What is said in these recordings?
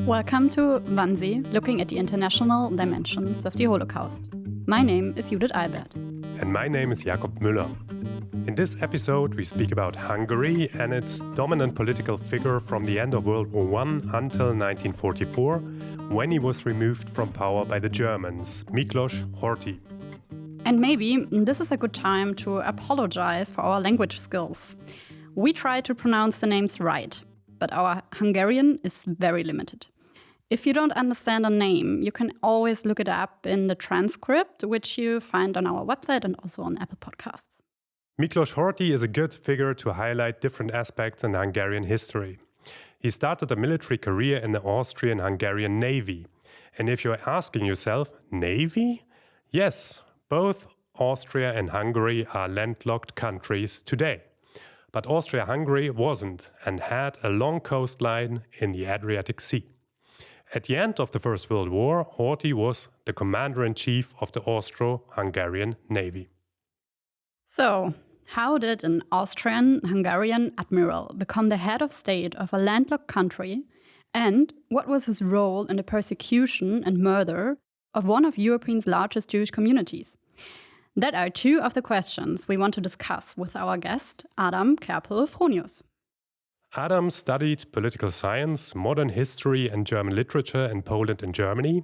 Welcome to Wannsee, looking at the international dimensions of the Holocaust. My name is Judith Albert. And my name is Jakob Müller. In this episode, we speak about Hungary and its dominant political figure from the end of World War I until 1944, when he was removed from power by the Germans, Miklós Horthy. And maybe this is a good time to apologize for our language skills. We try to pronounce the names right, but our Hungarian is very limited. If you don't understand a name, you can always look it up in the transcript, which you find on our website and also on Apple Podcasts. Miklós Horthy is a good figure to highlight different aspects in Hungarian history. He started a military career in the Austrian-Hungarian Navy. And if you're asking yourself, Navy? Yes, both Austria and Hungary are landlocked countries today. But Austria-Hungary wasn't and had a long coastline in the Adriatic Sea. At the end of the First World War, Horthy was the commander-in-chief of the Austro-Hungarian Navy. So, how did an Austrian-Hungarian admiral become the head of state of a landlocked country? And what was his role in the persecution and murder of one of Europe's largest Jewish communities? That are two of the questions we want to discuss with our guest, Adam Kerpel-Fronius. Adam studied political science, modern history and German literature in Poland and Germany.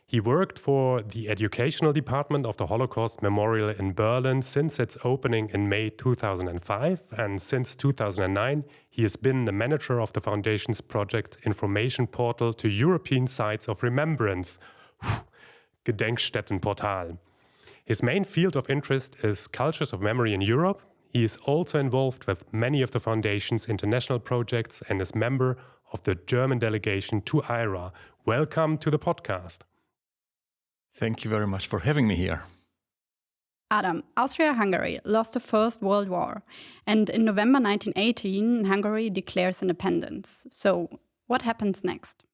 He worked for the educational department of the Holocaust Memorial in Berlin since its opening in May 2005, and since 2009 he has been the manager of the foundation's project information portal to European Sites of Remembrance, Gedenkstättenportal. His main field of interest is cultures of memory in Europe. He is also involved with many of the Foundation's international projects and is member of the German delegation to IRA. Welcome to the podcast. Thank you very much for having me here. Adam, Austria-Hungary lost the First World War, and in November 1918, Hungary declares independence. So, what happens next?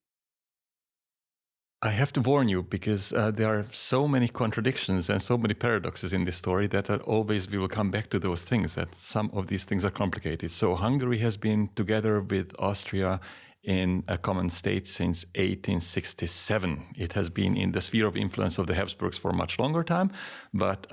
I have to warn you because there are so many contradictions and so many paradoxes in this story that always we will come back to those things, that some of these things are complicated. So Hungary has been together with Austria in a common state since 1867. It has been in the sphere of influence of the Habsburgs for a much longer time, but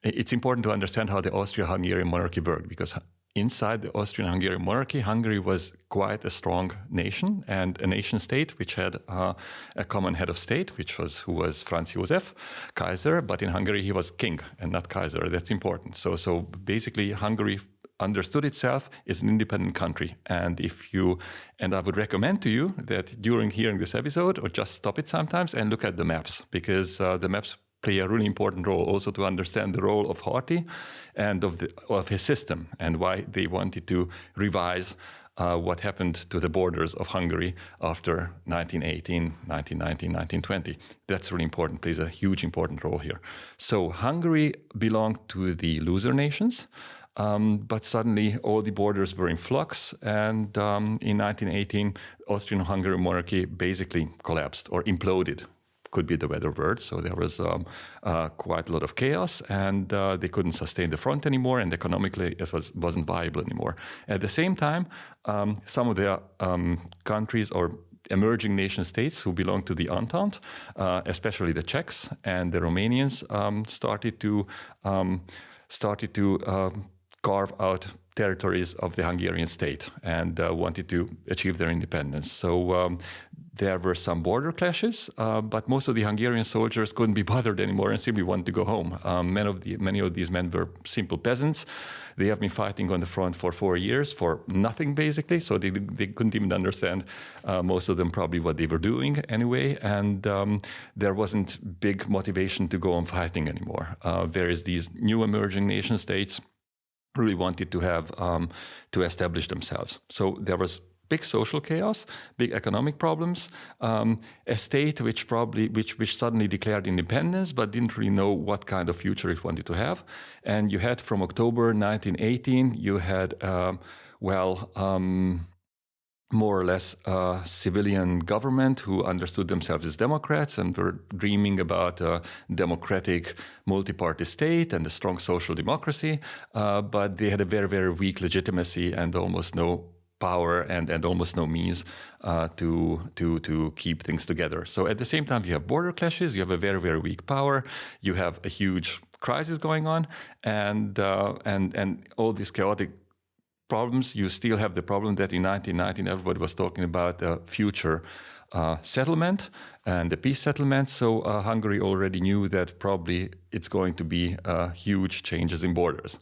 it's important to understand how the Austria-Hungarian monarchy worked, because inside the Austrian-Hungarian monarchy, Hungary was quite a strong nation and a nation state which had a common head of state, who was Franz Josef, Kaiser, but in Hungary he was king and not Kaiser. That's important. So basically Hungary understood itself as an independent country. And I would recommend to you that during hearing this episode, or just stop it sometimes and look at the maps, because the maps play a really important role also to understand the role of Horthy and of his system and why they wanted to revise what happened to the borders of Hungary after 1918, 1919, 1920. That's really important, plays a huge important role here. So Hungary belonged to the loser nations, but suddenly all the borders were in flux, and in 1918, Austrian-Hungarian monarchy basically collapsed or imploded. Could be the better word. So there was quite a lot of chaos, and they couldn't sustain the front anymore, and economically it wasn't viable anymore. At the same time, some of the countries or emerging nation states who belonged to the Entente, especially the Czechs and the Romanians, started to carve out territories of the Hungarian state and wanted to achieve their independence. So there were some border clashes, but most of the Hungarian soldiers couldn't be bothered anymore and simply wanted to go home. Many of these men were simple peasants. They have been fighting on the front for 4 years for nothing, basically, so they couldn't even understand, most of them probably, what they were doing anyway, and there wasn't big motivation to go on fighting anymore. Whereas these new emerging nation states really wanted to have to establish themselves. So there was big social chaos, big economic problems, a state which suddenly declared independence but didn't really know what kind of future it wanted to have. And you had from October 1918, you had, more or less a civilian government who understood themselves as Democrats and were dreaming about a democratic multi-party state and a strong social democracy, but they had a very, very weak legitimacy and almost no power and almost no means to keep things together. So at the same time, you have border clashes, you have a very, very weak power, you have a huge crisis going on, and all these chaotic problems. You still have the problem that in 1919 everybody was talking about a future settlement and a peace settlement. So Hungary already knew that probably it's going to be huge changes in borders.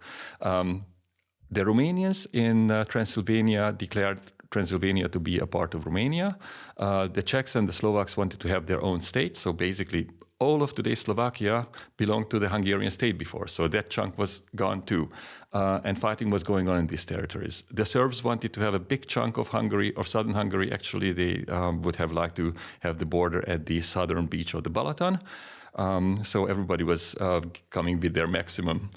The Romanians in Transylvania declared Transylvania to be a part of Romania. The Czechs and the Slovaks wanted to have their own state. So basically all of today's Slovakia belonged to the Hungarian state before. So that chunk was gone too. And fighting was going on in these territories. The Serbs wanted to have a big chunk of Hungary, or southern Hungary. Actually, they would have liked to have the border at the southern beach of the Balaton. So everybody was coming with their maximum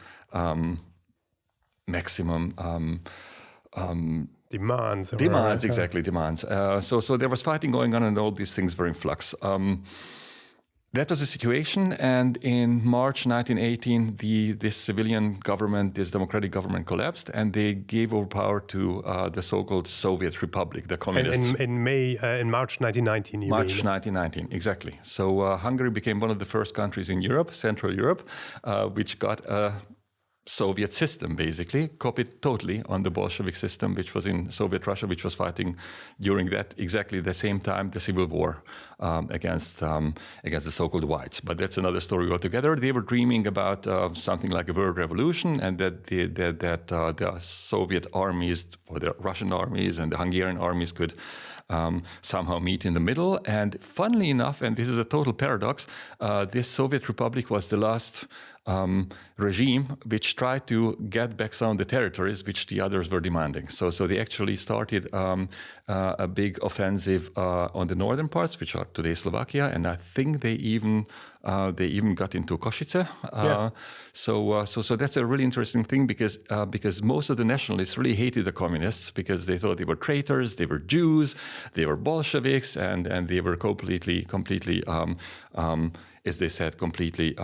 demands. Exactly, demands. So there was fighting going on and all these things were in flux. That was the situation, and in March 1918, this civilian government, this democratic government collapsed, and they gave over power to the so-called Soviet Republic, the communists. In March 1919, you March mean? 1919, exactly. So Hungary became one of the first countries in Europe, Central Europe, which got a Soviet system, basically, copied totally on the Bolshevik system, which was in Soviet Russia, which was fighting during that exactly the same time, the civil war against the so-called whites. But that's another story altogether. They were dreaming about something like a world revolution, and that the Soviet armies, or the Russian armies and the Hungarian armies could somehow meet in the middle. And funnily enough, and this is a total paradox, this Soviet Republic was the last regime which tried to get back some of the territories which the others were demanding. So they actually started a big offensive on the northern parts, which are today Slovakia, and I think they even got into Košice. So that's a really interesting thing because most of the nationalists really hated the communists because they thought they were traitors, they were Jews, they were Bolsheviks, and they were completely, as they said, completely.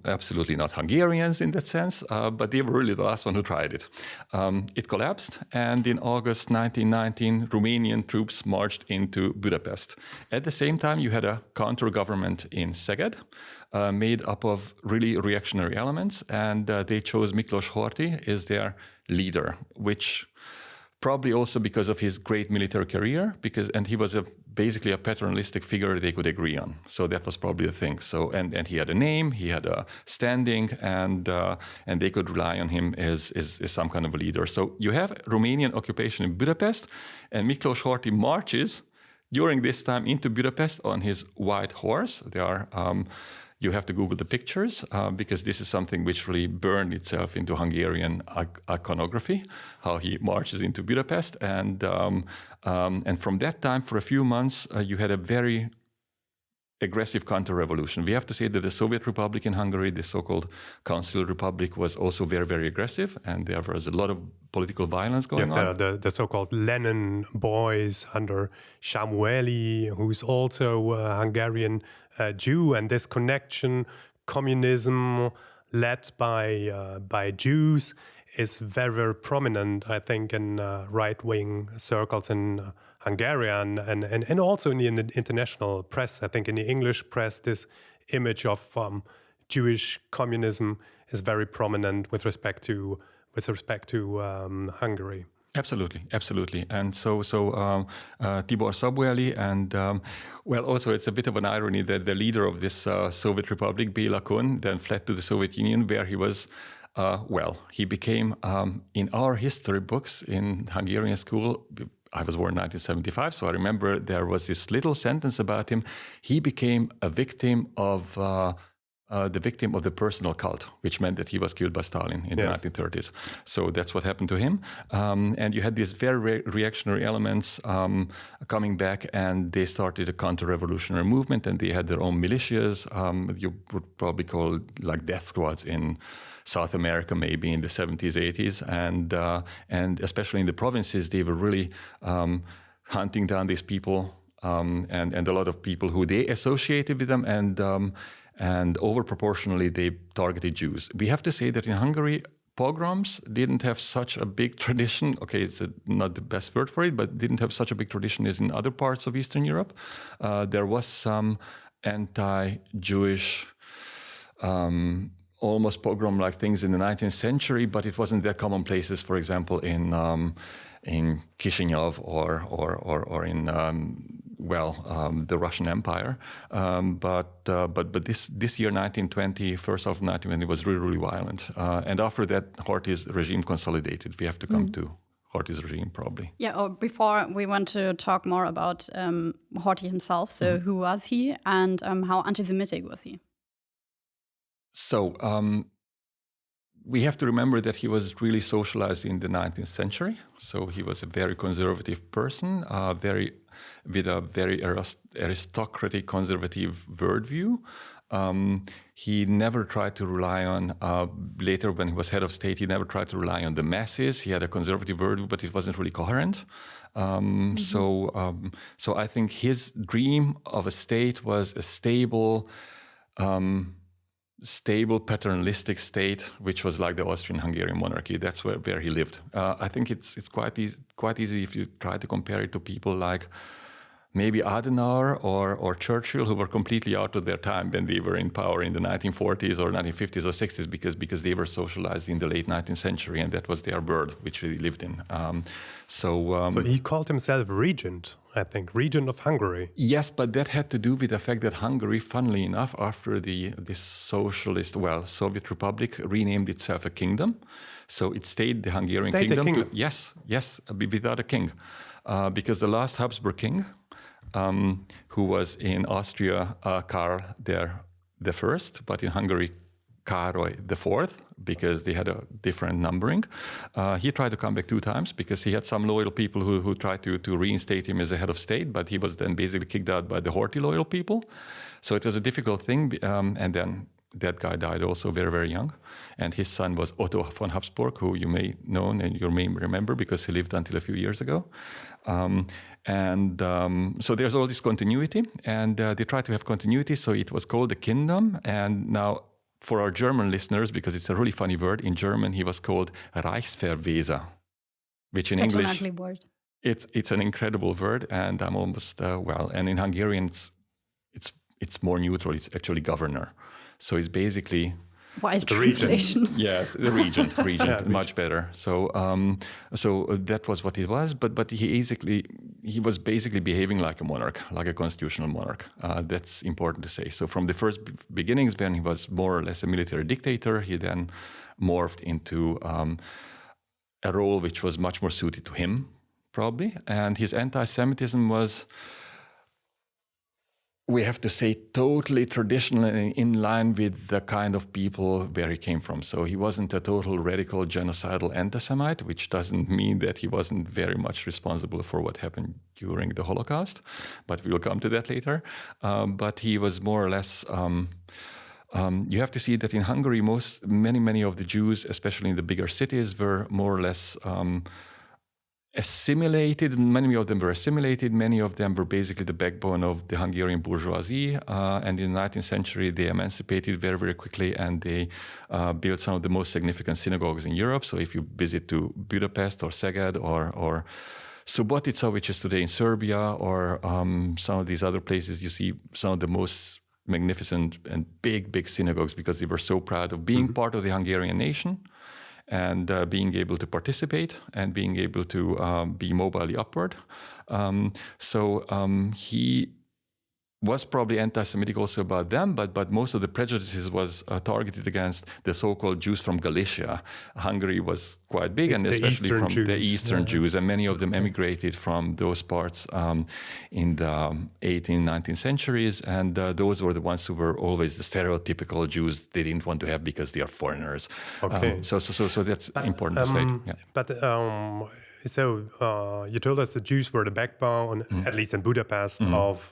Absolutely not Hungarians in that sense, but they were really the last one who tried it. It collapsed, and in August 1919, Romanian troops marched into Budapest. At the same time, you had a counter-government in Szeged, made up of really reactionary elements, and they chose Miklós Horthy as their leader, which probably also because of his great military career, and he was basically a paternalistic figure they could agree on. So that was probably the thing. So and he had a name, he had a standing, and they could rely on him as some kind of a leader. So you have Romanian occupation in Budapest, and Miklós Horthy marches during this time into Budapest on his white horse. They are. You have to Google the pictures because this is something which really burned itself into Hungarian iconography, how he marches into Budapest. And from that time, for a few months, you had a very aggressive counter-revolution. We have to say that the Soviet Republic in Hungary, the so-called Council Republic, was also very, very aggressive, and there was a lot of political violence going on. The so-called Lenin boys under Samueli, who's also a Hungarian Jew, and this connection, communism led by Jews, is very, very prominent, I think, in right-wing circles in Hungary and also in the international press. I think in the English press, this image of Jewish communism is very prominent with respect to Hungary. Absolutely. And so Tibor Szabóly, and also it's a bit of an irony that the leader of this Soviet Republic, Béla Kun, then fled to the Soviet Union, where he was. He became, in our history books in Hungarian school, I was born in 1975, so I remember there was this little sentence about him. He became a victim of the victim of the personal cult, which meant that he was killed by Stalin in the 1930s. So that's what happened to him. And you had these very reactionary elements coming back, and they started a counter-revolutionary movement, and they had their own militias. You would probably call like death squads in South America, maybe in the 70s, 80s. And especially in the provinces, they were really hunting down these people and a lot of people who they associated with them, and over proportionally they targeted Jews. We have to say that in Hungary, pogroms didn't have such a big tradition. Okay, it's not the best word for it, but didn't have such a big tradition as in other parts of Eastern Europe. There was some anti-Jewish almost pogrom-like things in the 19th century, but it wasn't that commonplace as, for example, in Chisinau or in the Russian Empire. But this year, 1920, first half of 1920, was really, really violent. And after that, Horthy's regime consolidated. We have to come to Horthy's regime, probably. Yeah, before we want to talk more about Horthy himself. So who was he, and how anti-Semitic was he? So we have to remember that he was really socialized in the 19th century. So he was a very conservative person, with a very aristocratic, conservative worldview. He never tried to rely on, later when he was head of state, he never tried to rely on the masses. He had a conservative worldview, but it wasn't really coherent. So I think his dream of a state was a stable, paternalistic state, which was like the Austrian-Hungarian monarchy. That's where he lived. I think it's quite easy if you try to compare it to people like maybe Adenauer or Churchill, who were completely out of their time when they were in power in the 1940s or 1950s or 60s, because they were socialized in the late 19th century, and that was their world, which they lived in. So he called himself regent, I think, regent of Hungary. Yes, but that had to do with the fact that Hungary, funnily enough, after this Soviet Republic renamed itself a kingdom, so it stayed the Hungarian kingdom. Yes, without a king, because the last Habsburg king, who was in Austria, Karl the First, but in Hungary, Károly the Fourth, because they had a different numbering. He tried to come back 2 times because he had some loyal people who tried to reinstate him as a head of state, but he was then basically kicked out by the Horthy loyal people. So it was a difficult thing, and then that guy died also very, very young. And his son was Otto von Habsburg, who you may know and you may remember because he lived until a few years ago. So there's all this continuity, and they tried to have continuity, so it was called the kingdom. And now, for our German listeners, because it's a really funny word, in German he was called Reichsverweser, which in English, an ugly word. It's an incredible word, and I'm almost and in Hungarian it's more neutral. It's actually governor, so it's basically wide translation. Yes, the regent, yeah, much better. So that was what it was. But he was basically behaving like a monarch, like a constitutional monarch. That's important to say. So from the first beginnings, when he was more or less a military dictator, he then morphed into a role which was much more suited to him, probably. And his anti-Semitism was, we have to say, totally traditional and in line with the kind of people where he came from. So he wasn't a total radical genocidal anti-Semite, which doesn't mean that he wasn't very much responsible for what happened during the Holocaust, but we will come to that later. But he was more or less, you have to see that in Hungary, many of the Jews, especially in the bigger cities, were more or less assimilated. Many of them were assimilated. Many of them were basically the backbone of the Hungarian bourgeoisie. And in the 19th century, they emancipated very, very quickly, and they built some of the most significant synagogues in Europe. So if you visit to Budapest or Szeged or Subotica, which is today in Serbia, or some of these other places, you see some of the most magnificent and big synagogues, because they were so proud of being part of the Hungarian nation, and being able to participate and being able to be mobily upward. He was probably anti-Semitic also about them, but most of the prejudices was targeted against the so-called Jews from Galicia. Hungary was quite big, and especially from Jews. the Eastern Jews, and many of them emigrated from those parts in the 18th, 19th centuries, and those were the ones who were always the stereotypical Jews they didn't want to have because they are foreigners. Okay. So that's important to say. Yeah. But you told us the Jews were the backbone, at least in Budapest, of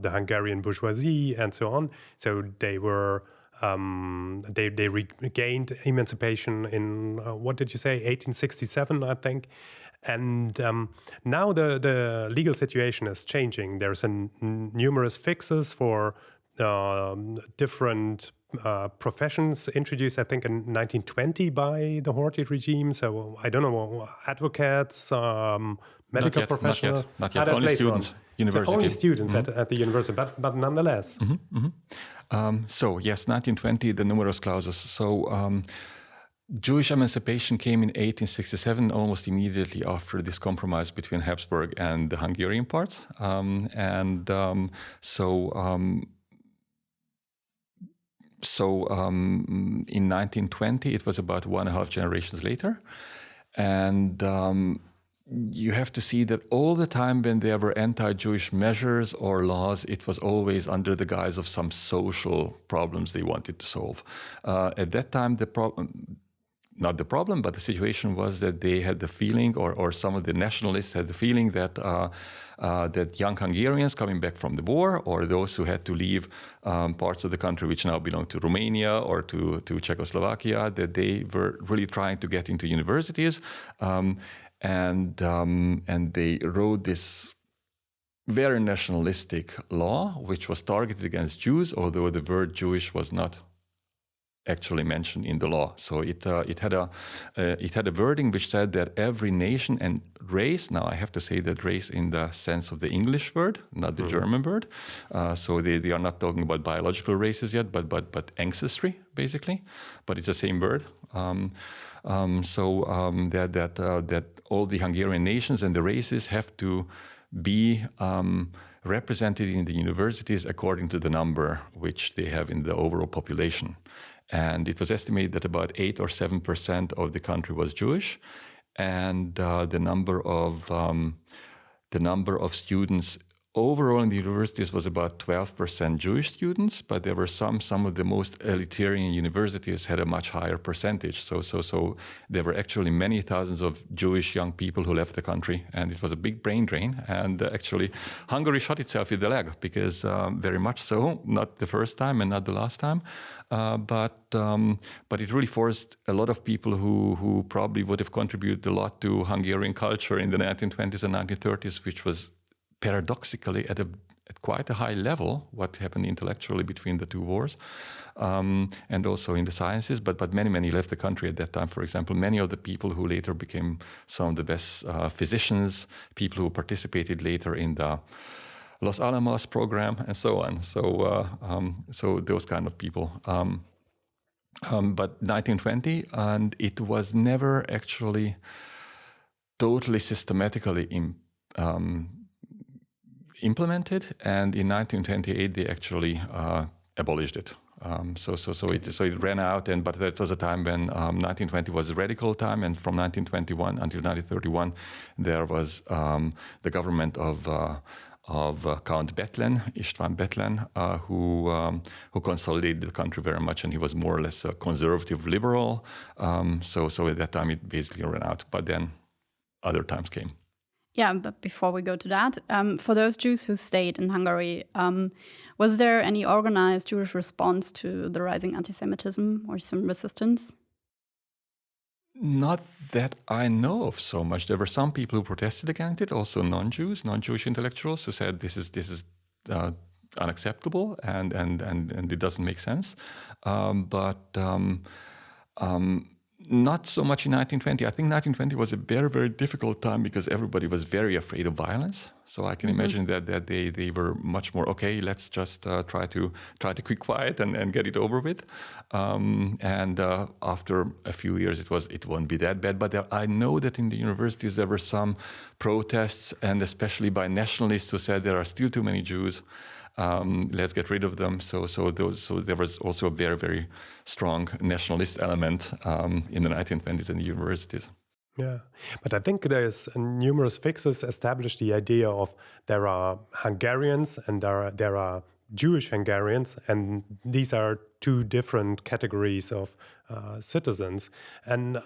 the Hungarian bourgeoisie and so on. So they were they regained emancipation in what did you say, 1867, I think. And now the legal situation is changing. There's numerous fixes for different professions introduced, I think, in 1920 by the Horthy regime. So I don't know, advocates, medical professionals. Not yet. Only students. University. So only students at the university, but nonetheless. So yes, 1920, the numerous clauses. So Jewish emancipation came in 1867, almost immediately after this compromise between Habsburg and the Hungarian parts. So in 1920, it was about 1.5 generations later. And you have to see that all the time when there were anti-Jewish measures or laws, it was always under the guise of some social problems they wanted to solve. At that time, not the problem, but the situation was that they had the feeling, or some of the nationalists had the feeling that that young Hungarians coming back from the war, or those who had to leave parts of the country which now belong to Romania or to Czechoslovakia, that they were really trying to get into universities, and they wrote this very nationalistic law, which was targeted against Jews, although the word Jewish was not actually mentioned in the law. So it had a wording which said that every nation and race. Now I have to say that race in the sense of the English word, not the German word. So they are not talking about biological races yet, but ancestry basically. But it's the same word. That all the Hungarian nations and the races have to be represented in the universities according to the number which they have in the overall population. And it was estimated that about 8 or 7% of the country was Jewish, and the number of students overall in the universities was about 12% Jewish students, but there were some of the most elitarian universities had a much higher percentage. So there were actually many thousands of Jewish young people who left the country, and it was a big brain drain. And actually, Hungary shot itself in the leg because very much so, not the first time and not the last time, but it really forced a lot of people who probably would have contributed a lot to Hungarian culture in the 1920s and 1930s, which was paradoxically at quite a high level, what happened intellectually between the two wars, and also in the sciences, but many left the country at that time. For example, many of the people who later became some of the best physicians, people who participated later in the Los Alamos program, and so on. So those kind of people. But 1920, and it was never actually totally systematically implemented, and in 1928 they actually abolished it. So it ran out, but that was a time when 1920 was a radical time, and from 1921 until 1931 there was the government of Count Bethlen, István Bethlen, who consolidated the country very much, and he was more or less a conservative liberal. So at that time it basically ran out, but then other times came. Yeah, but before we go to that, for those Jews who stayed in Hungary, was there any organized Jewish response to the rising anti-Semitism or some resistance? Not that I know of so much. There were some people who protested against it, also non-Jewish intellectuals who said this is unacceptable and it doesn't make sense. Not so much in 1920. I think 1920 was a very, very difficult time because everybody was very afraid of violence. So I can imagine that they were much more, okay, let's just try to keep quiet and get it over with. After a few years, it won't be that bad. But I know that in the universities there were some protests, and especially by nationalists who said there are still too many Jews. Let's get rid of them. So there was also a very, very strong nationalist element in the 1920s in the universities. Yeah, but I think there's numerous fixes established the idea of there are Hungarians and there are Jewish Hungarians, and these are two different categories of citizens. And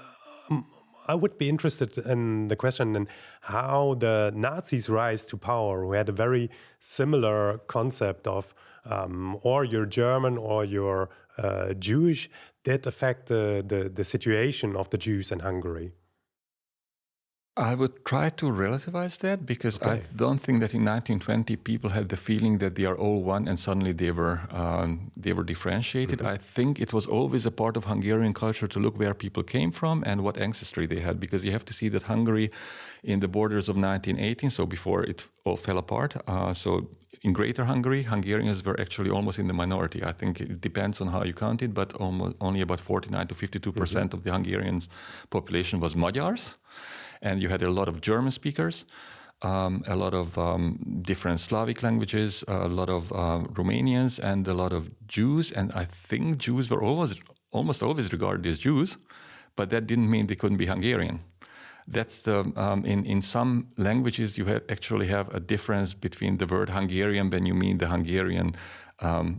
I would be interested in the question in how the Nazis' rise to power, who had a very similar concept of or you're German or you're Jewish, did affect the situation of the Jews in Hungary. I would try to relativize that because I don't think that in 1920 people had the feeling that they are all one and suddenly they were differentiated. I think it was always a part of Hungarian culture to look where people came from and what ancestry they had, because you have to see that Hungary in the borders of 1918, so before it all fell apart, so in Greater Hungary, Hungarians were actually almost in the minority. I think it depends on how you count it, but only about 49 to 52% of the Hungarian population was Magyars. And you had a lot of German speakers, a lot of different Slavic languages, a lot of Romanians, and a lot of Jews. And I think Jews were almost always regarded as Jews, but that didn't mean they couldn't be Hungarian. That's in some languages you actually have a difference between the word Hungarian when you mean the Hungarian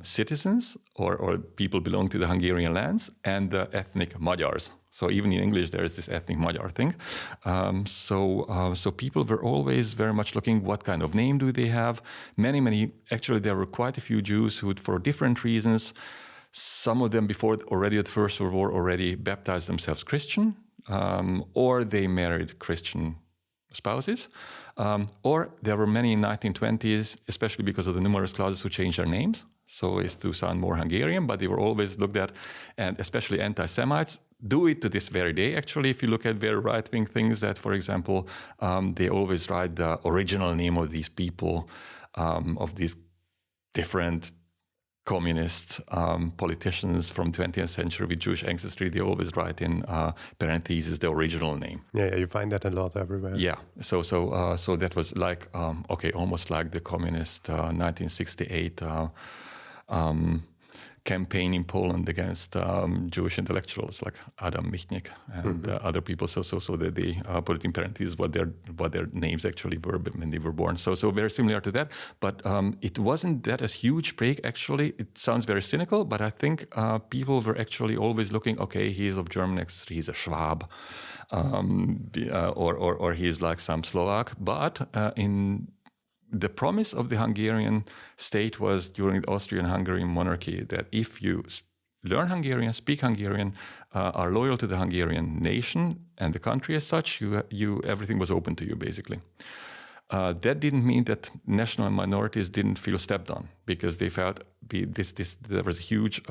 citizens or people belong to the Hungarian lands, and the ethnic Magyars. So even in English, there is this ethnic Magyar thing. So people were always very much looking, what kind of name do they have? Actually, there were quite a few Jews who, for different reasons, some of them before already at the First World War already baptized themselves Christian, or they married Christian spouses, or there were many in 1920s, especially because of the numerous clauses, who changed their names, so as to sound more Hungarian, but they were always looked at, and especially anti-Semites do it to this very day. Actually, if you look at very right-wing things, that, for example, they always write the original name of these people, of these different communist politicians from 20th century with Jewish ancestry. They always write in parentheses the original name. Yeah, you find that a lot everywhere. Yeah, so that was like almost like the communist 1968 campaign in Poland against Jewish intellectuals like Adam Michnik and other people. So that they put it in parentheses what their names actually were when they were born. So very similar to that. But it wasn't that a huge break. Actually, it sounds very cynical, but I think people were actually always looking. Okay, he is of German ancestry. He's a Schwab, or he's like some Slovak. But in the promise of the Hungarian state was during the Austrian-Hungarian monarchy that if you learn Hungarian, speak Hungarian, are loyal to the Hungarian nation and the country as such, you everything was open to you, basically. That didn't mean that national minorities didn't feel stepped on, because they felt there was huge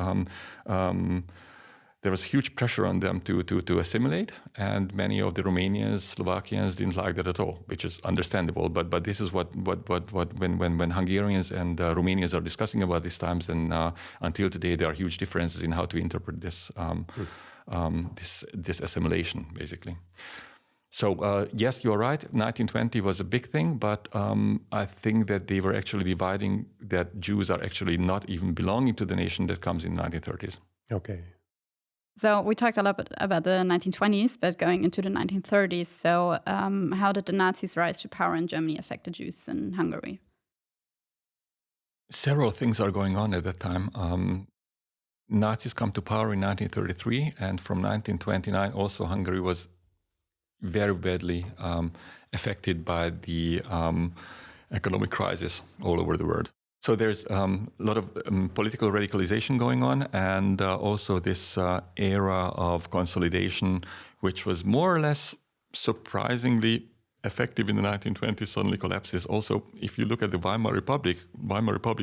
pressure on them to assimilate, and many of the Romanians, Slovakians didn't like that at all, which is understandable. But this is what when Hungarians and Romanians are discussing about these times, and until today there are huge differences in how to interpret this this assimilation, basically. So yes, you're right. 1920 was a big thing, but I think that they were actually dividing that Jews are actually not even belonging to the nation that comes in the 1930s. Okay. So we talked a lot about the 1920s, but going into the 1930s. So how did the Nazis' rise to power in Germany affect the Jews in Hungary? Several things are going on at that time. Nazis come to power in 1933, and from 1929 also Hungary was very badly affected by the economic crisis all over the world. So there's a lot of political radicalization going on, and also this era of consolidation, which was more or less surprisingly effective in the 1920s, suddenly collapses. Also, if you look at the Weimar Republic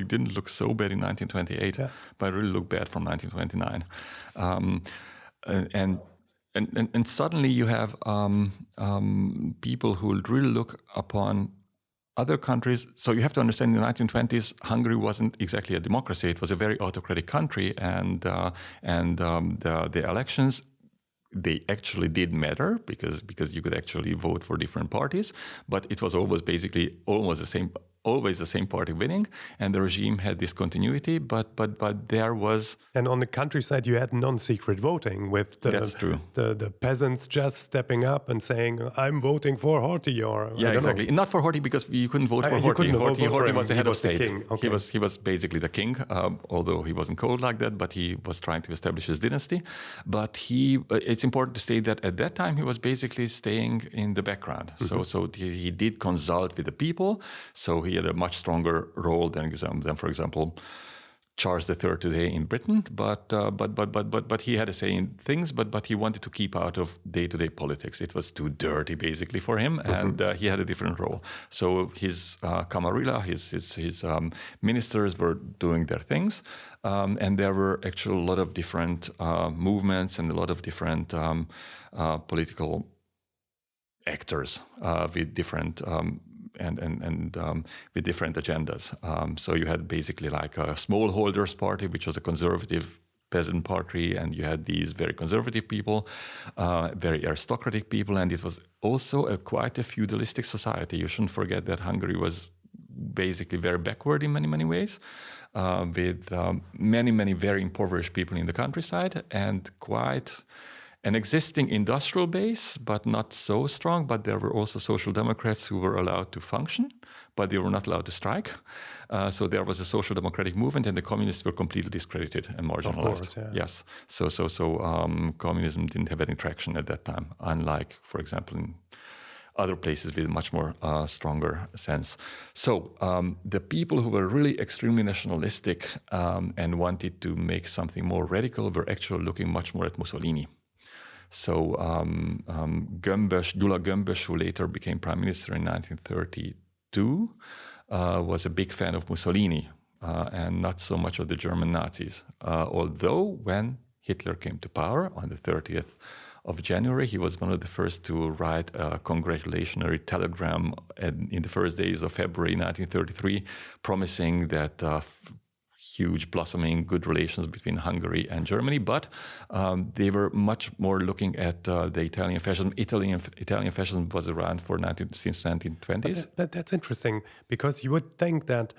didn't look so bad in 1928, but really looked bad from 1929. And suddenly you have people who really look upon other countries. So you have to understand, in the 1920s, Hungary wasn't exactly a democracy. It was a very autocratic country, and the elections, they actually did matter because you could actually vote for different parties, but it was always basically almost the same always the same party winning, and the regime had this continuity, but there was... And on the countryside, you had non-secret voting with That's true. the peasants just stepping up and saying, I'm voting for Horthy, or Yeah, exactly. Not for Horthy, because you couldn't vote for Horthy. Horthy was the head of state. Okay. He was basically the king, although he wasn't called like that, but he was trying to establish his dynasty. But it's important to state that at that time, he was basically staying in the background. Mm-hmm. So he did consult with the people, so he had a much stronger role than for example, Charles III today in Britain. But he had a say in things, but he wanted to keep out of day-to-day politics. It was too dirty, basically, for him, and he had a different role. So his Camarilla, his ministers were doing their things, and there were actually a lot of different movements and a lot of different political actors with different with different agendas. So you had basically like a smallholders party, which was a conservative peasant party, and you had these very conservative people, very aristocratic people, and it was also quite a feudalistic society. You shouldn't forget that Hungary was basically very backward in many ways, with many very impoverished people in the countryside, and quite an existing industrial base, but not so strong. But there were also social democrats who were allowed to function, but they were not allowed to strike. So there was a social democratic movement, and the communists were completely discredited and marginalized. Of course, yeah. Yes. So communism didn't have any traction at that time, unlike, for example, in other places with a much more stronger sense. So the people who were really extremely nationalistic and wanted to make something more radical were actually looking much more at Mussolini. So Gyula Gömbös, who later became prime minister in 1932, was a big fan of Mussolini and not so much of the German Nazis. Although when Hitler came to power on the 30th of January, he was one of the first to write a congratulatory telegram in the first days of February 1933, promising that huge blossoming good relations between Hungary and Germany, but they were much more looking at the Italian fascism. Italian fascism was around since 1920s. But that's interesting, because you would think that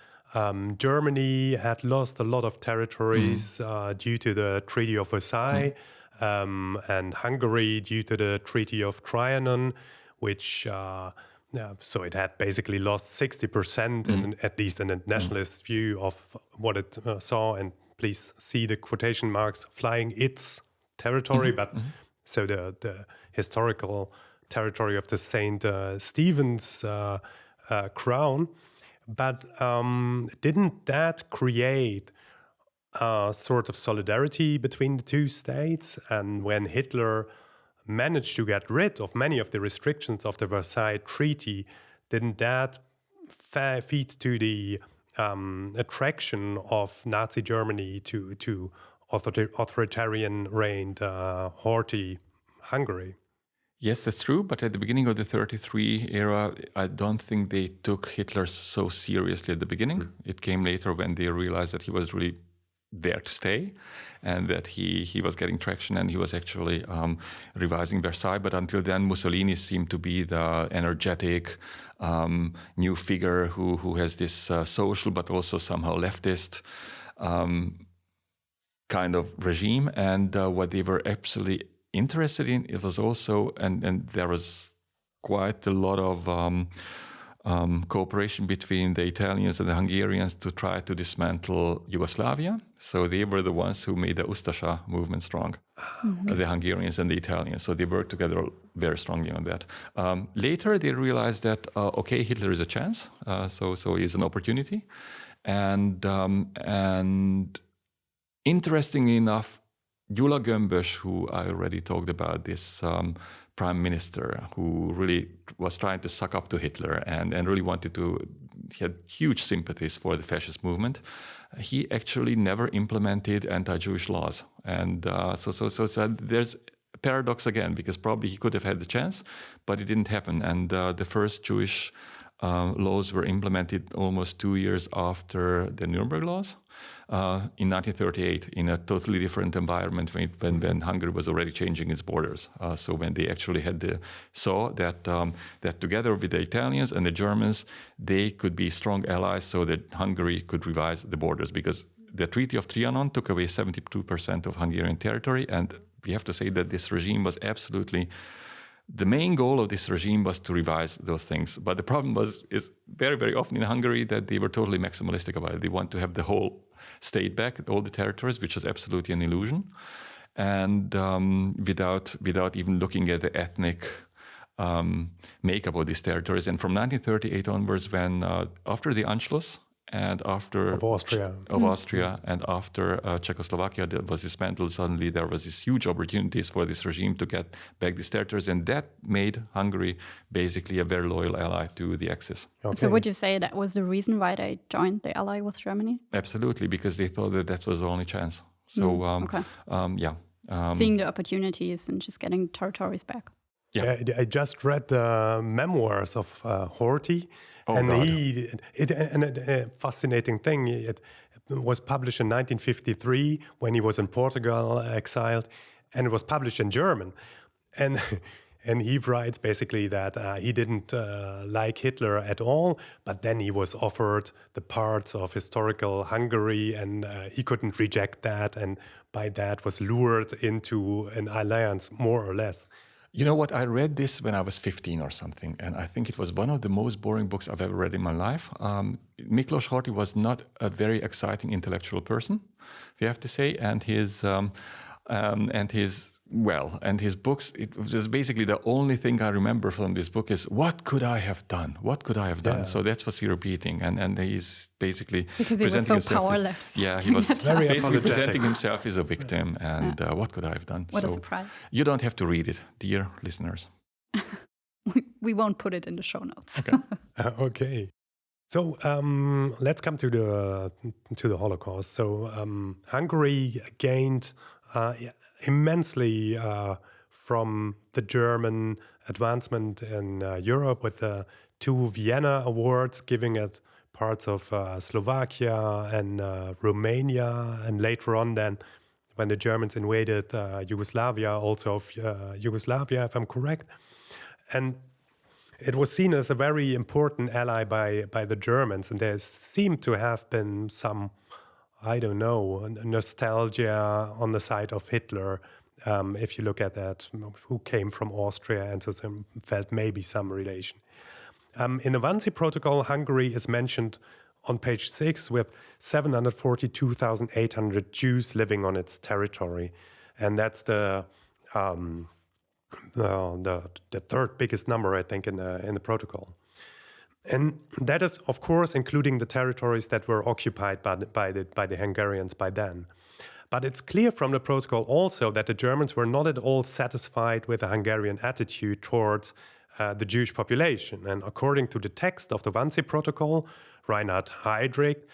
Germany had lost a lot of territories due to the Treaty of Versailles, and Hungary due to the Treaty of Trianon, which so it had basically lost 60%, at least in a nationalist view of what it saw. And please see the quotation marks, flying its territory. But so the historical territory of the St. Stephen's crown. But didn't that create a sort of solidarity between the two states? And when Hitler managed to get rid of many of the restrictions of the Versailles Treaty, didn't that feed to the attraction of Nazi Germany to authoritarian-reigned Horthy Hungary? Yes, that's true. But at the beginning of the 1933 era, I don't think they took Hitler so seriously at the beginning. It came later when they realized that he was really there to stay, and that he was getting traction, and he was actually revising Versailles. But until then, Mussolini seemed to be the energetic new figure who has this social but also somehow leftist kind of regime. And what they were absolutely interested in, it was also, and there was quite a lot of cooperation between the Italians and the Hungarians to try to dismantle Yugoslavia. So they were the ones who made the Ustasha movement strong, the Hungarians and the Italians. So they worked together very strongly on that. Later, they realized that, okay, Hitler is a chance, so he's an opportunity. And interestingly enough, Gyula Gömbös, who I already talked about, this prime minister who really was trying to suck up to Hitler and really he had huge sympathies for the fascist movement. He actually never implemented anti-Jewish laws. And so there's a paradox again, because probably he could have had the chance, but it didn't happen. And the first Jewish laws were implemented almost 2 years after the Nuremberg laws in 1938, in a totally different environment when Hungary was already changing its borders. So when they actually saw that that together with the Italians and the Germans, they could be strong allies so that Hungary could revise the borders, because the Treaty of Trianon took away 72% of Hungarian territory, and we have to say that this regime was absolutely... The main goal of this regime was to revise those things. But the problem is very, very often in Hungary that they were totally maximalistic about it. They want to have the whole state back, all the territories, which is absolutely an illusion. And without even looking at the ethnic makeup of these territories. And from 1938 onwards, when after the Anschluss, and after Austria and after Czechoslovakia was dismantled, suddenly there was this huge opportunities for this regime to get back these territories, and that made Hungary basically a very loyal ally to the Axis. Okay. So would you say that was the reason why they joined the ally with Germany? Absolutely, because they thought that was the only chance. So seeing the opportunities and just getting territories back. Yeah, I just read the memoirs of Horthy. And a fascinating thing, it was published in 1953 when he was in Portugal, exiled, and it was published in German. And he writes basically that he didn't like Hitler at all, but then he was offered the parts of historical Hungary, and he couldn't reject that, and by that was lured into an alliance, more or less. You know what? I read this when I was 15 or something, and I think it was one of the most boring books I've ever read in my life. Miklós Horthy was not a very exciting intellectual person, we have to say, and his books, it was basically the only thing I remember from this book is, what could I have done? What could I have done? Yeah. So that's what's he repeating. And he's basically... Because he was so powerless. He was very basically presenting himself as a victim. And what could I have done? What a surprise. You don't have to read it, dear listeners. We won't put it in the show notes. Okay. Okay. So let's come to the Holocaust. So Hungary gained... immensely from the German advancement in Europe with the 2 Vienna Awards, giving it parts of Slovakia and Romania, and later on then when the Germans invaded Yugoslavia, also of Yugoslavia, if I'm correct. And it was seen as a very important ally by the Germans, and there seemed to have been some, I don't know, nostalgia on the side of Hitler, if you look at that, who came from Austria and so felt maybe some relation. In the Wannsee Protocol, Hungary is mentioned on page 6 with 742,800 Jews living on its territory. And that's the third biggest number, I think, in the protocol. And that is, of course, including the territories that were occupied by the Hungarians by then. But it's clear from the protocol also that the Germans were not at all satisfied with the Hungarian attitude towards the Jewish population. And according to the text of the Wannsee Protocol, Reinhard Heydrich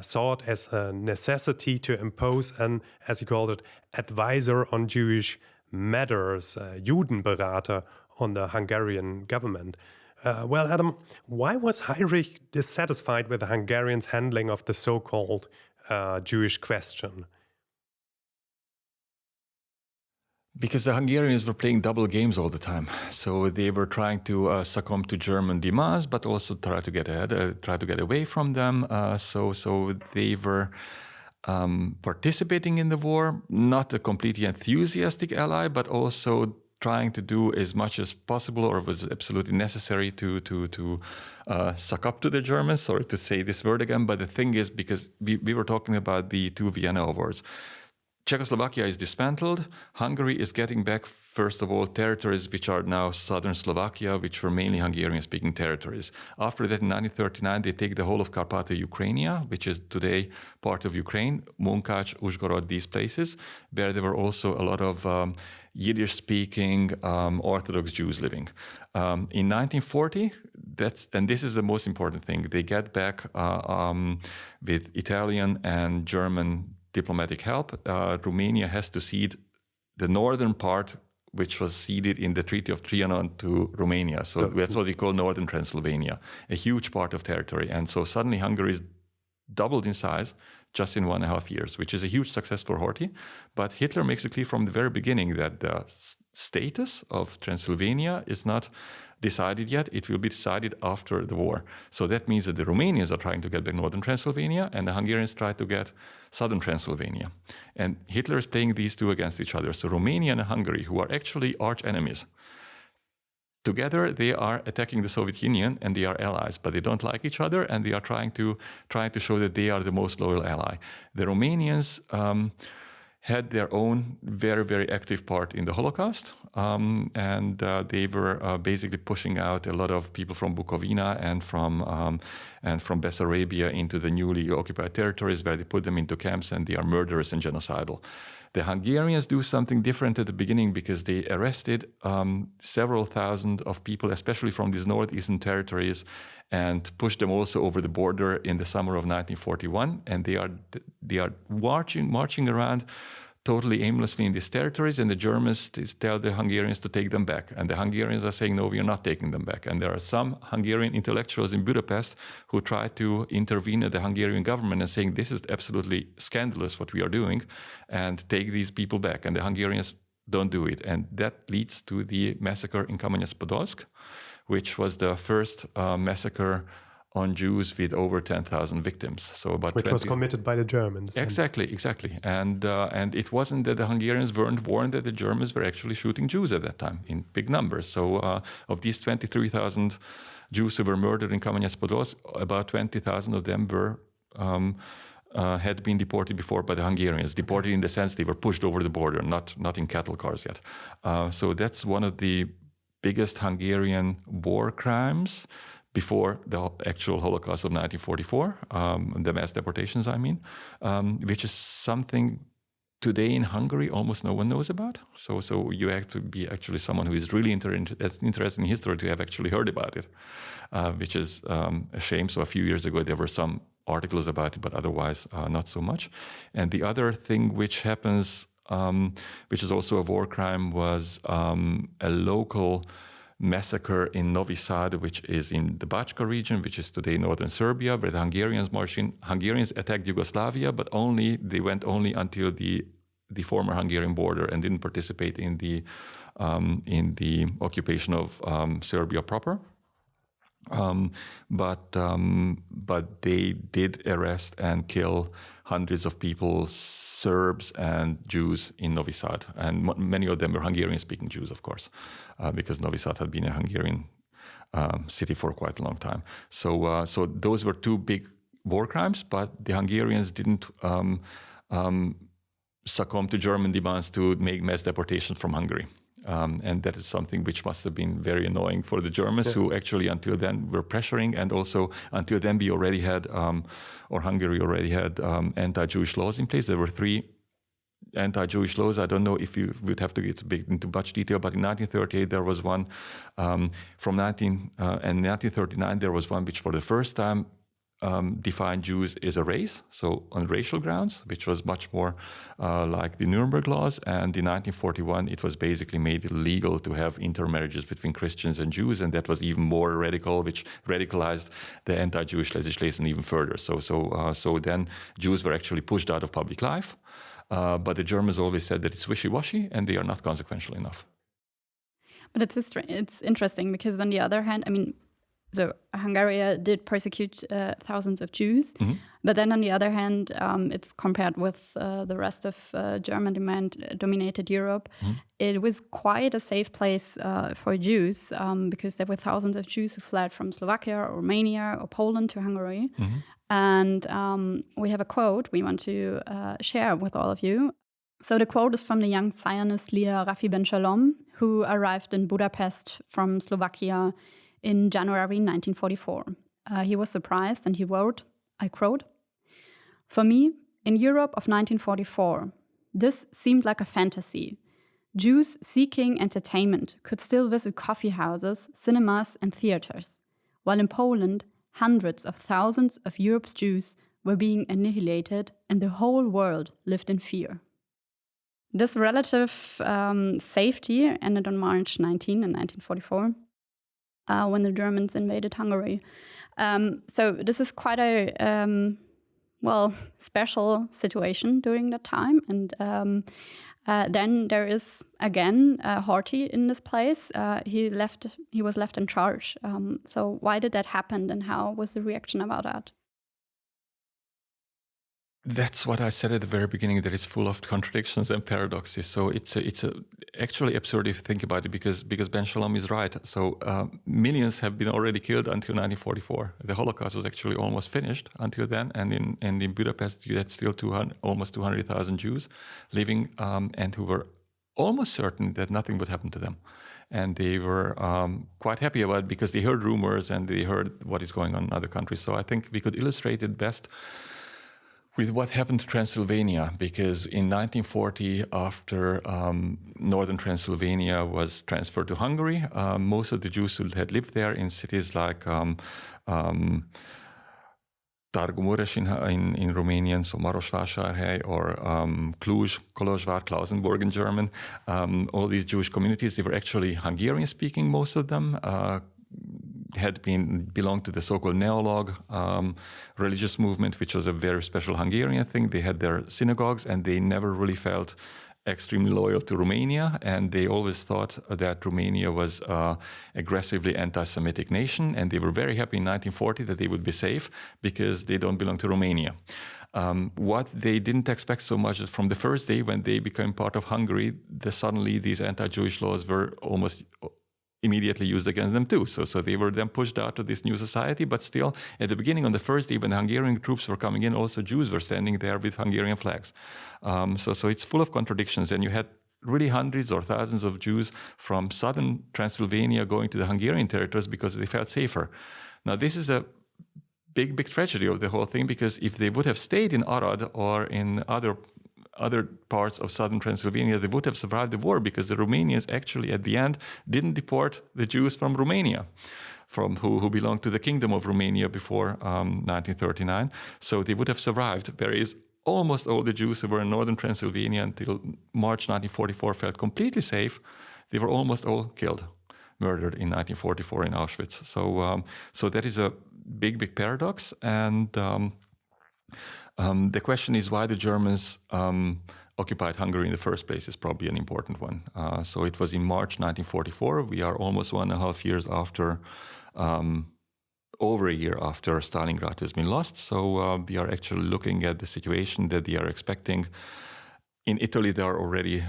saw it as a necessity to impose an, as he called it, advisor on Jewish matters, Judenberater, on the Hungarian government. Well, Adam, why was Heydrich dissatisfied with the Hungarians' handling of the so-called Jewish question? Because the Hungarians were playing double games all the time. So they were trying to succumb to German demands, but also try to get ahead, try to get away from them. So they were participating in the war, not a completely enthusiastic ally, but also trying to do as much as possible, or was absolutely necessary to suck up to the Germans. Sorry to say this word again, but the thing is, because we were talking about the 2 Vienna Awards. Czechoslovakia is dismantled. Hungary is getting back, first of all, territories which are now southern Slovakia, which were mainly Hungarian-speaking territories. After that, in 1939, they take the whole of Carpatho Ukrainia, which is today part of Ukraine, Munkács, Uzhgorod, these places, where there were also a lot of Yiddish-speaking Orthodox Jews living. In 1940, and this is the most important thing, they get back with Italian and German diplomatic help. Romania has to cede the northern part which was ceded in the Treaty of Trianon to Romania. So that's what we call Northern Transylvania, a huge part of territory. And so suddenly Hungary is doubled in size just in 1.5 years, which is a huge success for Horthy. But Hitler makes it clear from the very beginning that the status of Transylvania is not decided yet. It will be decided after the war. So that means that the Romanians are trying to get back Northern Transylvania and the Hungarians try to get Southern Transylvania. And Hitler is playing these two against each other. So Romania and Hungary, who are actually arch enemies, together, they are attacking the Soviet Union and they are allies, but they don't like each other and they are trying to show that they are the most loyal ally. The Romanians had their own very, very active part in the Holocaust, and they were basically pushing out a lot of people from Bukovina and from Bessarabia into the newly occupied territories, where they put them into camps, and they are murderous and genocidal. The Hungarians do something different at the beginning because they arrested several thousand of people, especially from these northeastern territories, and pushed them also over the border in the summer of 1941. And they are marching around totally aimlessly in these territories, and the Germans tell the Hungarians to take them back. And the Hungarians are saying, no, we are not taking them back. And there are some Hungarian intellectuals in Budapest who try to intervene at the Hungarian government and saying, this is absolutely scandalous what we are doing, and take these people back. And the Hungarians don't do it. And that leads to the massacre in Kameniec-Podolsk, which was the first massacre on Jews with over 10,000 victims. So about which was committed by the Germans. Exactly. And it wasn't that the Hungarians weren't warned that the Germans were actually shooting Jews at that time in big numbers. So of these 23,000 Jews who were murdered in Kameniec-Podolsk, about 20,000 of them were had been deported before by the Hungarians. Deported in the sense they were pushed over the border, not in cattle cars yet. So that's one of the biggest Hungarian war crimes before the actual Holocaust of 1944, the mass deportations, I mean, which is something today in Hungary almost no one knows about. So you have to be actually someone who is really interested in history to have actually heard about it, which is a shame. So a few years ago, there were some articles about it, but otherwise not so much. And the other thing which happens, which is also a war crime, was a local massacre in Novi Sad, which is in the Bachka region, which is today northern Serbia, where the Hungarians marched in. Hungarians attacked Yugoslavia, but they went only until the former Hungarian border and didn't participate in the occupation of Serbia proper. But they did arrest and kill hundreds of people, Serbs and Jews in Novi Sad. And many of them were Hungarian-speaking Jews, of course, because Novi Sad had been a Hungarian city for quite a long time. So those were two big war crimes, but the Hungarians didn't succumb to German demands to make mass deportations from Hungary. And that is something which must have been very annoying for the Germans, who actually until then were pressuring, and also until then we already had, or Hungary already had anti-Jewish laws in place. There were 3 anti-Jewish laws. I don't know if you would have to get into much detail, but in 1938 there was one. And in 1939 there was one which for the first time defined Jews as a race, so on racial grounds, which was much more like the Nuremberg laws. And in 1941, it was basically made illegal to have intermarriages between Christians and Jews, and that was even more radical, which radicalized the anti-Jewish legislation even further. So then Jews were actually pushed out of public life, but the Germans always said that it's wishy-washy and they are not consequential enough. But it's interesting because on the other hand, I mean, so Hungary did persecute thousands of Jews, but then on the other hand, it's compared with the rest of German-dominated Europe. It was quite a safe place for Jews because there were thousands of Jews who fled from Slovakia or Romania or Poland to Hungary. And we have a quote we want to share with all of you. So the quote is from the young Zionist leader Rafi Ben Shalom, who arrived in Budapest from Slovakia in January 1944. He was surprised and he wrote, I quote, "For me, in Europe of 1944, this seemed like a fantasy. Jews seeking entertainment could still visit coffee houses, cinemas and theaters, while in Poland, hundreds of thousands of Europe's Jews were being annihilated and the whole world lived in fear." This relative safety ended on March 19 in 1944 when the Germans invaded Hungary. So this is quite a special situation during that time. And then there is again Horthy in this place. He was left in charge. So why did that happen, and how was the reaction about that? That's what I said at the very beginning, that it's full of contradictions and paradoxes. So it's actually absurd if you think about it, because Ben Shalom is right. So millions have been already killed until 1944. The Holocaust was actually almost finished until then, and in Budapest you had still almost 200,000 Jews living, and who were almost certain that nothing would happen to them. And they were quite happy about it because they heard rumors and they heard what is going on in other countries. So I think we could illustrate it best with what happened to Transylvania, because in 1940, after northern Transylvania was transferred to Hungary, most of the Jews who had lived there in cities like Târgu-Mureș in Romanian, so Marosvásárhely, or Cluj, Kolozsvár, Klausenburg in German, all these Jewish communities, they were actually Hungarian-speaking, most of them, belonged to the so-called Neolog religious movement, which was a very special Hungarian thing. They had their synagogues, and they never really felt extremely loyal to Romania, and they always thought that Romania was an aggressively anti-Semitic nation, and they were very happy in 1940 that they would be safe because they don't belong to Romania. What they didn't expect so much is from the first day when they became part of Hungary, suddenly these anti-Jewish laws were almost immediately used against them too. So they were then pushed out of this new society, but still at the beginning, on the first day when the Hungarian troops were coming in, also Jews were standing there with Hungarian flags. So it's full of contradictions, and you had really hundreds or thousands of Jews from southern Transylvania going to the Hungarian territories because they felt safer. Now this is a big tragedy of the whole thing, because if they would have stayed in Arad or in other parts of southern Transylvania, they would have survived the war, because the Romanians actually at the end didn't deport the Jews from Romania, from who belonged to the Kingdom of Romania before 1939. So they would have survived, whereas almost all the Jews who were in northern Transylvania until March 1944 felt completely safe. They were almost all killed, murdered in 1944 in Auschwitz. So that is a big paradox. And the question is why the Germans occupied Hungary in the first place is probably an important one. So it was in March 1944. We are almost 1.5 years after, over a year after Stalingrad has been lost. So we are actually looking at the situation that they are expecting. In Italy, there are already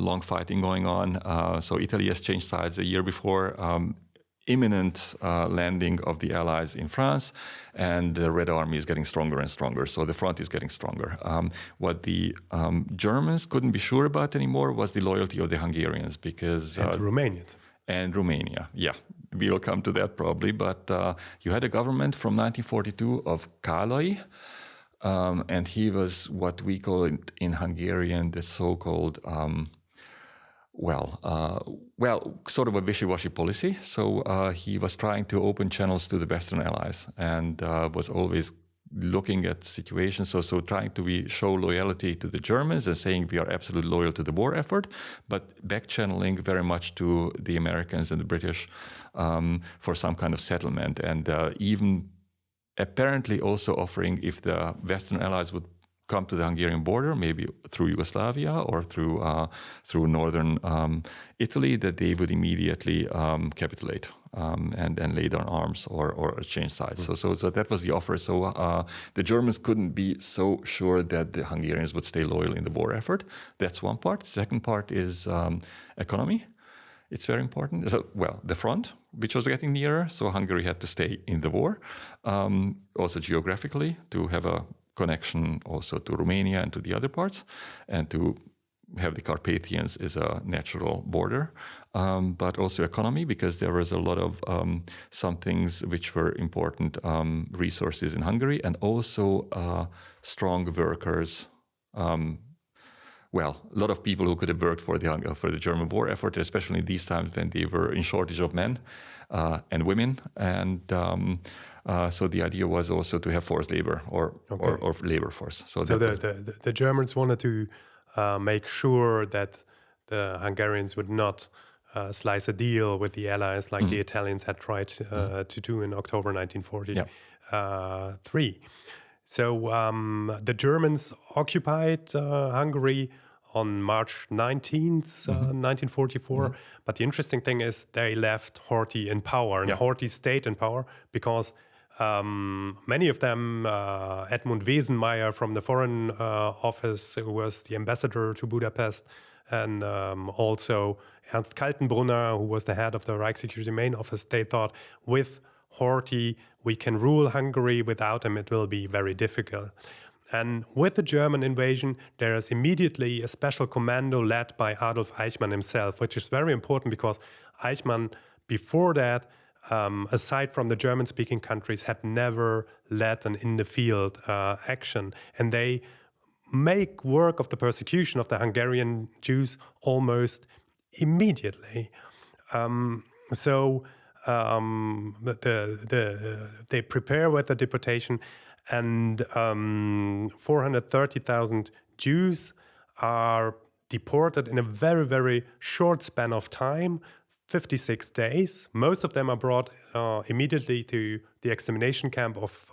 long fighting going on. So Italy has changed sides a year before. Imminent landing of the Allies in France, and the Red Army is getting stronger and stronger. So the front is getting stronger. What the Germans couldn't be sure about anymore was the loyalty of the Hungarians, because and the Romanians. And Romania, yeah. We'll come to that probably. But you had a government from 1942 of Kállai, and he was what we call in Hungarian the so-called sort of a wishy-washy policy. So he was trying to open channels to the Western Allies, and was always looking at situations, so trying to show loyalty to the Germans and saying we are absolutely loyal to the war effort, but back-channeling very much to the Americans and the British for some kind of settlement, and even apparently also offering, if the Western Allies would come to the Hungarian border, maybe through Yugoslavia or through northern Italy, that they would immediately capitulate and lay down arms or change sides. So that was the offer. So the Germans couldn't be so sure that the Hungarians would stay loyal in the war effort. That's one part. The second part is economy. It's very important. So, the front, which was getting nearer, so Hungary had to stay in the war. Also geographically, to have a connection also to Romania and to the other parts, and to have the Carpathians as a natural border, but also economy, because there was a lot of some things which were important resources in Hungary, and also strong workers. A lot of people who could have worked for the German war effort, especially in these times when they were in shortage of men and women, and so the idea was also to have forced labor or labor force. So the Germans wanted to make sure that the Hungarians would not slice a deal with the Allies like the Italians had tried to do in October 1943. So the Germans occupied Hungary on March 19th, 1944. But the interesting thing is they left Horthy in power, and Horthy stayed in power because many of them, Edmund Wesenmeyer from the Foreign Office, who was the ambassador to Budapest, and also Ernst Kaltenbrunner, who was the head of the Reichssecurity Main Office, they thought with Horthy, we can rule Hungary. Without him, it will be very difficult. And with the German invasion, there is immediately a special commando led by Adolf Eichmann himself, which is very important because Eichmann, before that, aside from the German-speaking countries, had never led an in-the-field action. And they make work of the persecution of the Hungarian Jews almost immediately. They prepare with the deportation, and 430,000 Jews are deported in a very, very short span of time, 56 days. Most of them are brought immediately to the extermination camp of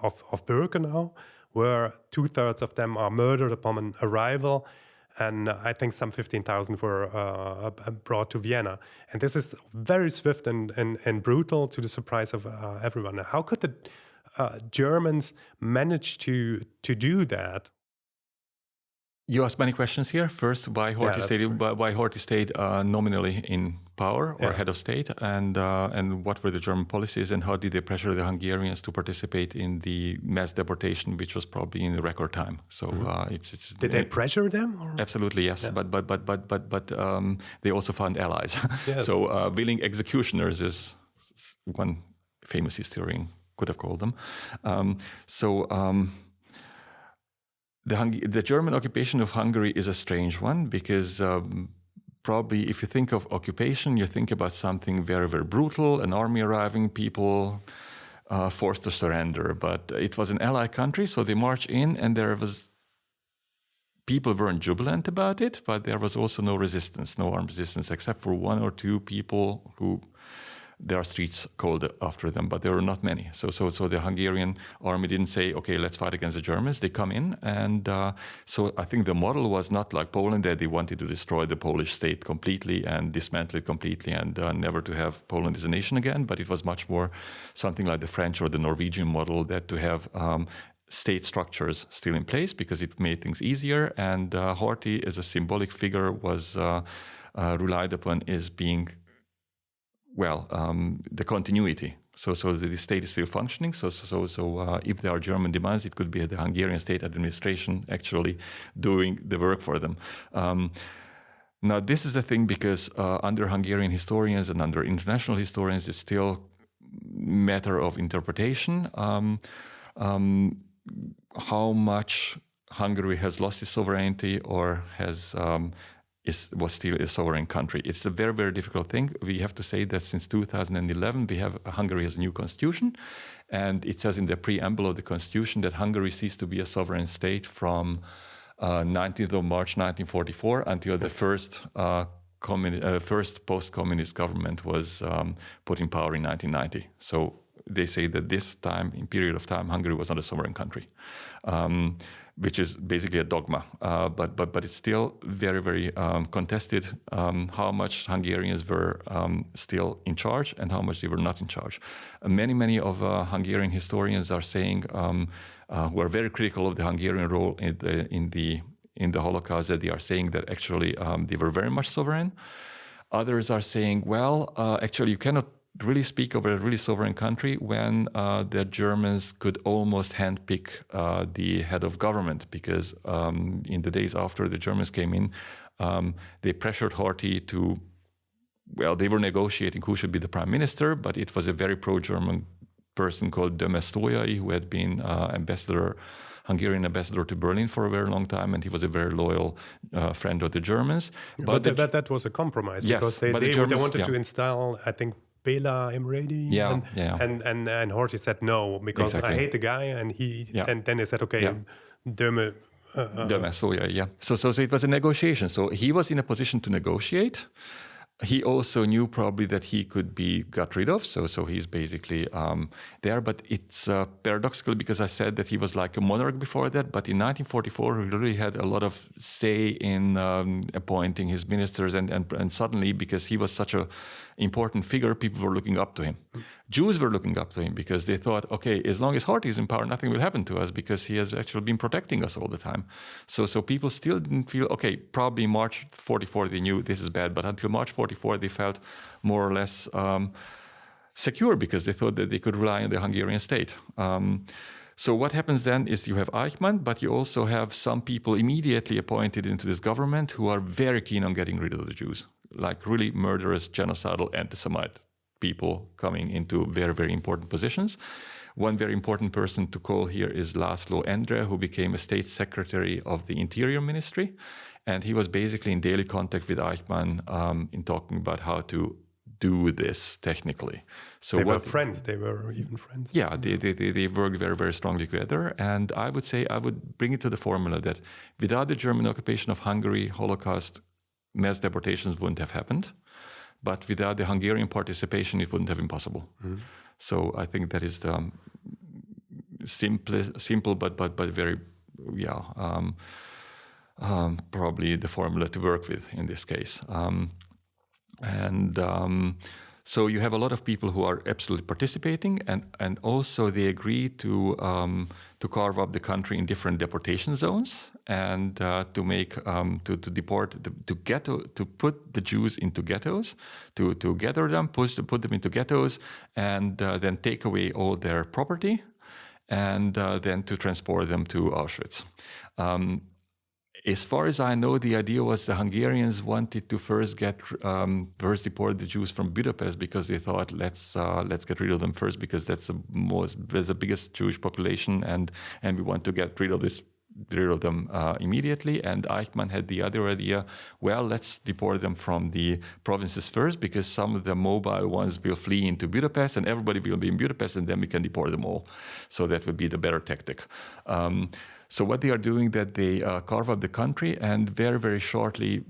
Birkenau, where 2/3 of them are murdered upon arrival. And I think some 15,000 were brought to Vienna. And this is very swift and brutal, to the surprise of everyone. How could the Germans manage to do that? You asked many questions here. First, why Horthy stayed nominally in power or head of state, and what were the German policies, and how did they pressure the Hungarians to participate in the mass deportation, which was probably in the record time. So did they pressure them? Or? Absolutely, yes. Yeah. But they also found allies. Yes. So willing executioners is one famous historian could have called them. The German occupation of Hungary is a strange one because probably if you think of occupation, you think about something very, very brutal, an army arriving, people forced to surrender. But it was an allied country, so they marched in, and people weren't jubilant about it, but there was also no resistance, no armed resistance, except for one or two people who... There are streets called after them, but there were not many. So the Hungarian army didn't say, okay, let's fight against the Germans. They come in, and so I think the model was not like Poland, that they wanted to destroy the Polish state completely and dismantle it completely and never to have Poland as a nation again. But it was much more something like the French or the Norwegian model, that to have state structures still in place because it made things easier. And Horthy, as a symbolic figure, was relied upon as being... the continuity. So the state is still functioning. So if there are German demands, it could be the Hungarian state administration actually doing the work for them. Now, this is the thing, because under Hungarian historians and under international historians, it's still matter of interpretation. How much Hungary has lost its sovereignty or was still a sovereign country. It's a very, very difficult thing. We have to say that since 2011, Hungary has a new constitution, and it says in the preamble of the constitution that Hungary ceased to be a sovereign state from 19th of March 1944 until the first post-communist government was put in power in 1990. So they say that this period of time, Hungary was not a sovereign country. Which is basically a dogma, but it's still very, very contested how much Hungarians were still in charge and how much they were not in charge. Many of Hungarian historians are saying, who are very critical of the Hungarian role in the Holocaust, that they are saying that actually they were very much sovereign. Others are saying, actually you cannot really speak of a really sovereign country when the Germans could almost handpick the head of government, because in the days after the Germans came in, they pressured Horthy to, they were negotiating who should be the prime minister, but it was a very pro-German person called de Mestoyai, who had been Hungarian ambassador to Berlin for a very long time, and he was a very loyal friend of the Germans. But that was a compromise, because they wanted to install, I think, Bela Imredi, and Horthy said no, because I hate the guy, and then they said, okay, So it was a negotiation. So he was in a position to negotiate. He also knew probably that he could be got rid of. So he's basically there. But it's paradoxical because I said that he was like a monarch before that. But in 1944, he really had a lot of say in appointing his ministers. And suddenly, because he was such a important figure, people were looking up to him. Jews were looking up to him because they thought, okay, as long as Horthy is in power, nothing will happen to us because he has actually been protecting us all the time. So people still didn't feel, okay, probably in March 44 they knew this is bad, but until March 44 they felt more or less secure because they thought that they could rely on the Hungarian state. So what happens then is you have Eichmann, but you also have some people immediately appointed into this government who are very keen on getting rid of the Jews, like really murderous, genocidal, anti-Semite people coming into very, very important positions. One very important person to call here is László Endre, who became a state secretary of the Interior Ministry. And he was basically in daily contact with Eichmann in talking about how to do this technically. So they were friends. They were even friends. Yeah, they worked very, very strongly together. And I would say I would bring it to the formula that without the German occupation of Hungary, Holocaust, mass deportations wouldn't have happened. But without the Hungarian participation, it wouldn't have been possible. Mm-hmm. So I think that is the simple but very, probably the formula to work with in this case. So you have a lot of people who are absolutely participating, and also they agree to carve up the country in different deportation zones and to make to deport to put the Jews into ghettos, to gather them, put them into ghettos, and then take away all their property, and then to transport them to Auschwitz. As far as I know, the idea was the Hungarians wanted to first deport the Jews from Budapest because they thought let's get rid of them first because that's the biggest Jewish population and we want to get rid of them immediately. And Eichmann had the other idea, well, let's deport them from the provinces first because some of the mobile ones will flee into Budapest and everybody will be in Budapest and then we can deport them all. So that would be the better tactic. So what they are doing that they carve up the country, and very, very shortly,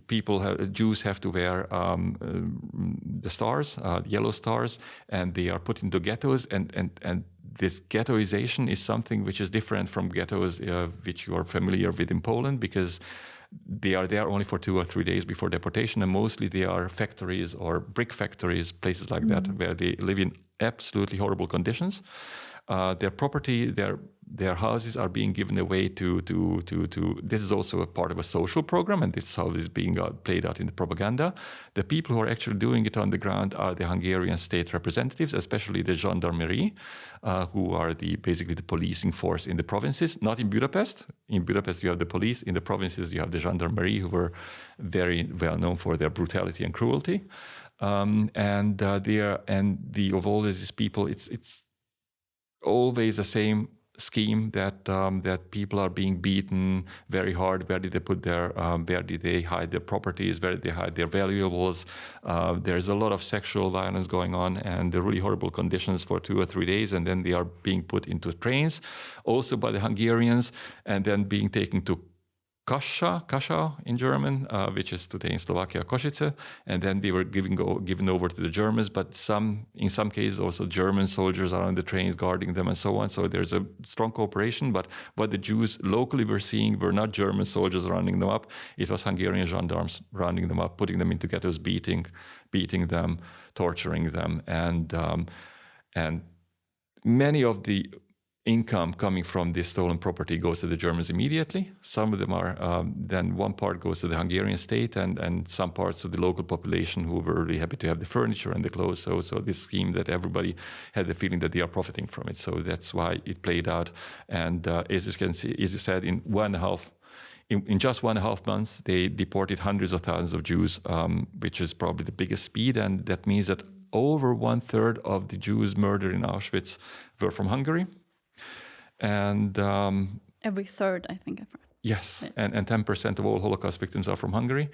Jews have to wear the stars, yellow stars, and they are put into ghettos. And this ghettoization is something which is different from ghettos which you are familiar with in Poland, because they are there only for 2 or 3 days before deportation, and mostly they are factories or brick factories, places like that, where they live in absolutely horrible conditions. Their property, their houses are being given away to. This is also a part of a social program, and this is how it is being played out in the propaganda. The people who are actually doing it on the ground are the Hungarian state representatives, especially the gendarmerie, who are basically the policing force in the provinces. Not in Budapest. In Budapest you have the police. In the provinces you have the gendarmerie, who were very well known for their brutality and cruelty. Of all these people, it's always the same scheme that people are being beaten very hard. Where did they put where did they hide their properties? Where did they hide their valuables? There's a lot of sexual violence going on, and the really horrible conditions for 2 or 3 days, and then they are being put into trains, also by the Hungarians, and then being taken to Kassel in German, which is today in Slovakia, Košice, and then they were given over to the Germans. But in some cases, also German soldiers are on the trains guarding them and so on. So there's a strong cooperation. But what the Jews locally were seeing were not German soldiers rounding them up. It was Hungarian gendarmes rounding them up, putting them into ghettos, beating them, torturing them, and many of the income coming from this stolen property goes to the Germans immediately. Some of them are, then one part goes to the Hungarian state and some parts to the local population who were really happy to have the furniture and the clothes. So this scheme that everybody had the feeling that they are profiting from it. So that's why it played out. And as you can see, as you said, in just 1.5 months, they deported hundreds of thousands of Jews, which is probably the biggest speed. And that means that over 1/3 of the Jews murdered in Auschwitz were from Hungary. And every third, I think I've heard. Yes, and 10% of all Holocaust victims are from Hungary.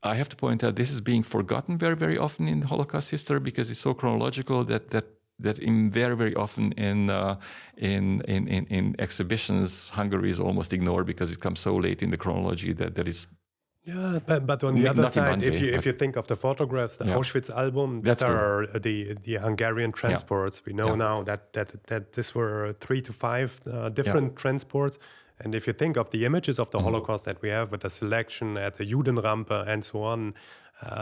I have to point out this is being forgotten very, very often in Holocaust history because it's so chronological that that in very often in exhibitions, Hungary is almost ignored because it comes so late in the chronology that is. Yeah, but on the other side, Wannsee, if you think of the photographs, the Auschwitz album, That's that are the Hungarian transports. We know now that this were 3 to 5 different transports. And if you think of the images of the Holocaust that we have with the selection at the Judenrampe and so on,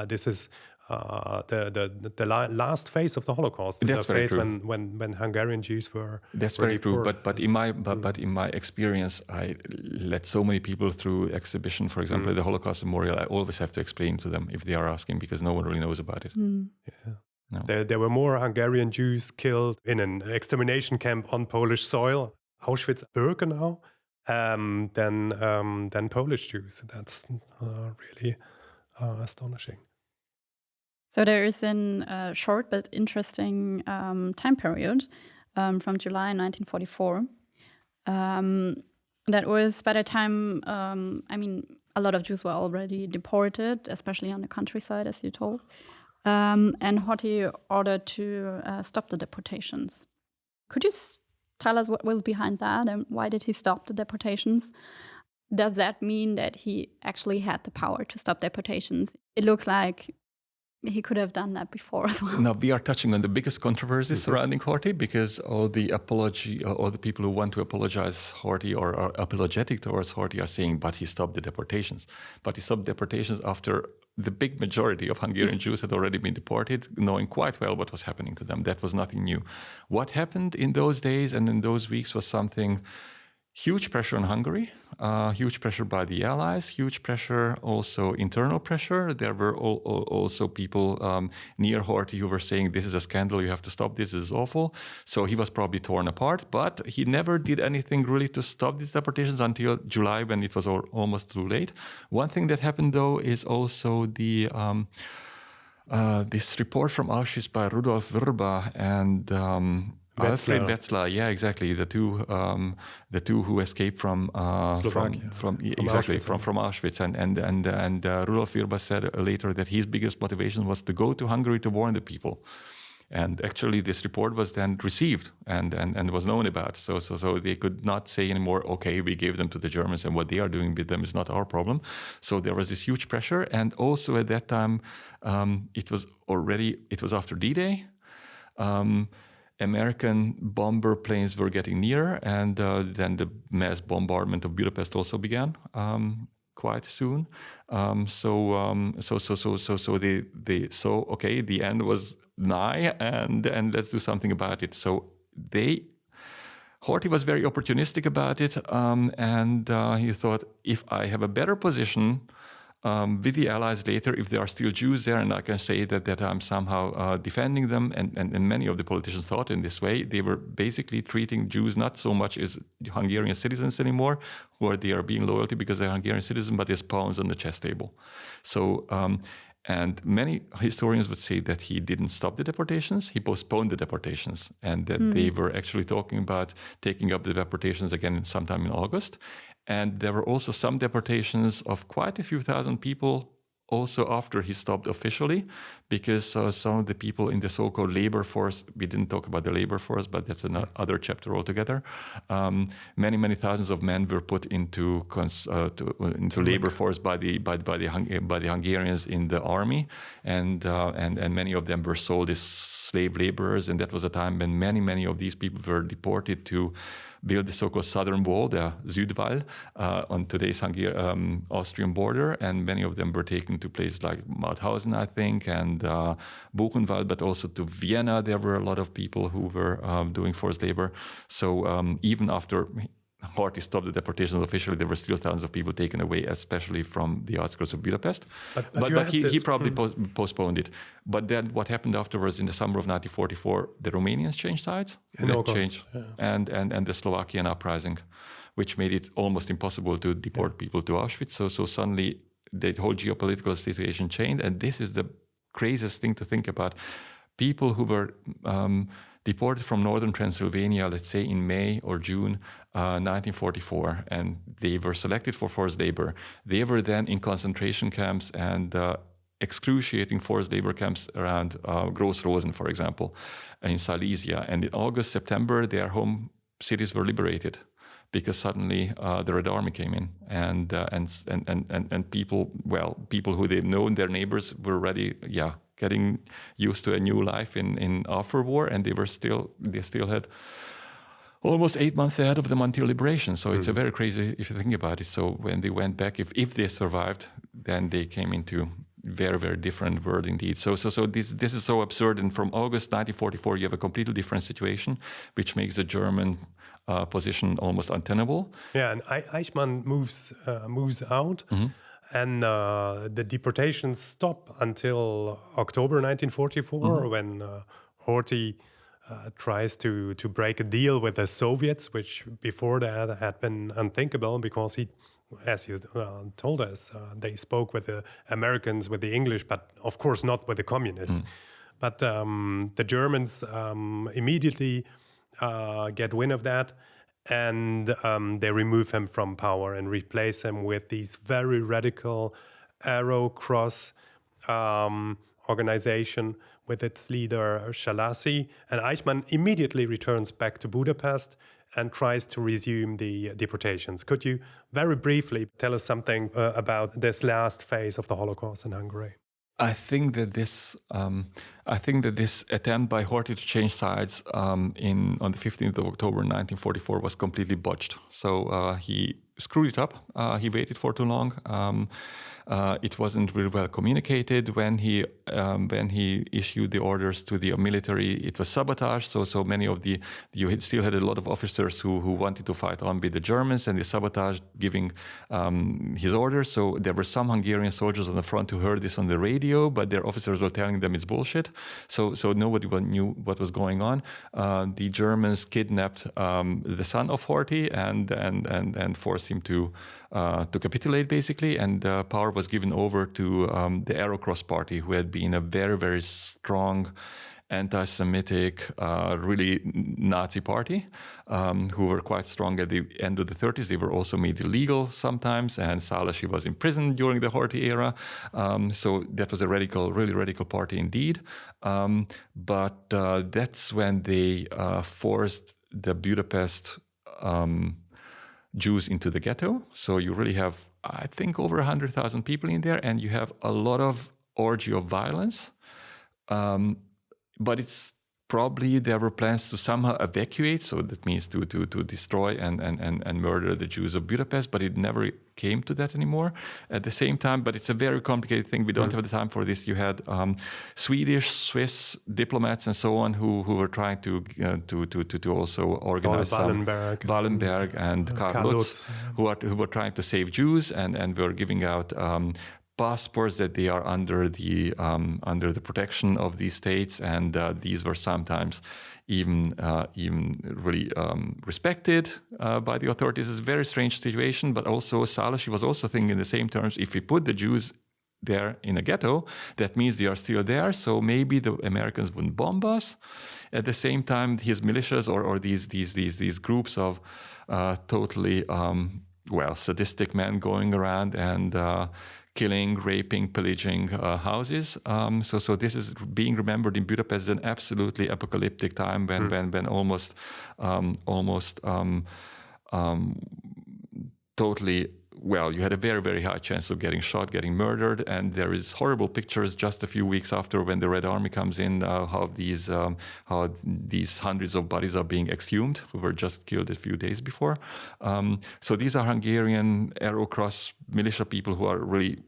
this is the last phase of the Holocaust. That's the very phase true. when Hungarian Jews were. That's were very true. deported. But in my experience, I let so many people through exhibition. For example, the Holocaust Memorial. I always have to explain to them if they are asking because no one really knows about it. Yeah. No. There were more Hungarian Jews killed in an extermination camp on Polish soil, Auschwitz-Birkenau, than Polish Jews. That's really astonishing. So there is a short but interesting time period from July 1944. That was by the time, a lot of Jews were already deported, especially on the countryside, as you told. And Horthy ordered to stop the deportations. Could you tell us what was behind that and why did he stop the deportations? Does that mean that he actually had the power to stop deportations? It looks like he could have done that before as well. Now we are touching on the biggest controversies surrounding Horthy because all the people who want to apologize Horthy or are apologetic towards Horthy are saying, but he stopped the deportations. But he stopped deportations after the big majority of Hungarian Jews had already been deported, knowing quite well what was happening to them. That was nothing new. What happened in those days and in those weeks was something. Huge pressure on Hungary, huge pressure by the Allies, huge pressure, also internal pressure. There were also people near Horthy who were saying, this is a scandal, you have to stop this is awful. So he was probably torn apart, but he never did anything really to stop these deportations until July when it was almost too late. One thing that happened though is also this report from Auschwitz by Rudolf Vrba and Alfred Wetzlar, yeah, exactly. The two who escaped from Slovakia, from Auschwitz, and Rudolf Vrba said later that his biggest motivation was to go to Hungary to warn the people. And actually, this report was then received and was known about. So they could not say anymore, okay, we gave them to the Germans and what they are doing with them is not our problem. So there was this huge pressure. And also at that time, it was after D-Day. American bomber planes were getting near, and then the mass bombardment of Budapest also began quite soon. So they saw, okay, the end was nigh, and let's do something about it. So Horthy was very opportunistic about it, and he thought, if I have a better position with the Allies later, if there are still Jews there, and I can say that I'm somehow defending them, and many of the politicians thought in this way, they were basically treating Jews not so much as Hungarian citizens anymore, who they are being loyal to because they're Hungarian citizens, but as pawns on the chess table. So, and many historians would say that he didn't stop the deportations, he postponed the deportations, and that they were actually talking about taking up the deportations again sometime in August. And there were also some deportations of quite a few thousand people also after he stopped officially, because some of the people in the so-called labor force, we didn't talk about the labor force, but that's another chapter altogether. Many thousands of men were put into labor force by the Hungarians in the army, and many of them were sold as slave laborers. And that was a time when many of these people were deported to build the so-called southern wall, the Südwall, on today's Austrian border, and many of them were taken to places like Mauthausen, I think, and Buchenwald, but also to Vienna. There were a lot of people who were doing forced labor. So even after Horthy stopped the deportations officially, there were still thousands of people taken away, especially from the outskirts of Budapest. But he probably postponed it. But then what happened afterwards in the summer of 1944, the Romanians changed sides. And the Slovakian uprising, which made it almost impossible to deport people to Auschwitz. So suddenly the whole geopolitical situation changed. And this is the craziest thing to think about. People who were deported from northern Transylvania, let's say in May or June 1944, and they were selected for forced labor. They were then in concentration camps, and excruciating forced labor camps around Gross-Rosen, for example, in Silesia. And in August, September, their home cities were liberated because suddenly the Red Army came in, and people who they've known, their neighbors, were ready, getting used to a new life in after war, and they still had almost 8 months ahead of them until liberation. So it's a very crazy, if you think about it. So when they went back, if they survived, then they came into very, very different world indeed. So this is so absurd. And from August 1944, you have a completely different situation, which makes the German position almost untenable. Yeah, and Eichmann moves out, and the deportations stop until October 1944, when Horthy tries to break a deal with the Soviets, which before that had been unthinkable because he, as you told us, they spoke with the Americans, with the English, but of course not with the communists. But the Germans immediately get wind of that, and they remove him from power and replace him with these very radical Arrow Cross organization with its leader Shalassi. And Eichmann immediately returns back to Budapest and tries to resume the deportations. Could you very briefly tell us something about this last phase of the Holocaust in Hungary? I think that this attempt by Horthy to change sides on the 15th of October 1944 was completely botched. So he screwed it up. He waited for too long. It wasn't really well communicated when he issued the orders to the military. It was sabotage. So many of you still had a lot of officers who wanted to fight on with the Germans, and they sabotaged giving his orders. So there were some Hungarian soldiers on the front who heard this on the radio, but their officers were telling them it's bullshit. So nobody knew what was going on. The Germans kidnapped the son of Horthy and forced him to capitulate, basically, and power was given over to the Arrow Cross Party, who had been a very, very strong anti-Semitic, really Nazi party, who were quite strong at the end of the 30s. They were also made illegal sometimes, and Szálasi was imprisoned during the Horthy era. So that was a really radical party indeed. But that's when they forced the Budapest Jews into the ghetto. So you really have, I think, over 100,000 people in there, and you have a lot of orgy of violence. But it's probably there were plans to somehow evacuate, so that means to destroy and murder the Jews of Budapest, but it never came to that anymore at the same time. But it's a very complicated thing. We don't have the time for this. You had Swedish, Swiss diplomats and so on who were trying to also organize Wallenberg and Karl Lutz, who were trying to save Jews and were giving out passports that they are under the protection of these states, and these were sometimes even really respected by the authorities. It's a very strange situation, but also Szálasi was also thinking in the same terms: if we put the Jews there in a ghetto, that means they are still there, so maybe the Americans wouldn't bomb us. At the same time, his militias or these groups of totally sadistic men going around and killing, raping, pillaging houses. So this is being remembered in Budapest as an absolutely apocalyptic time when almost totally. Well, you had a very, very high chance of getting shot, getting murdered, and there is horrible pictures just a few weeks after when the Red Army comes in, how these hundreds of bodies are being exhumed, who were just killed a few days before. So these are Hungarian Arrow Cross militia people who are really,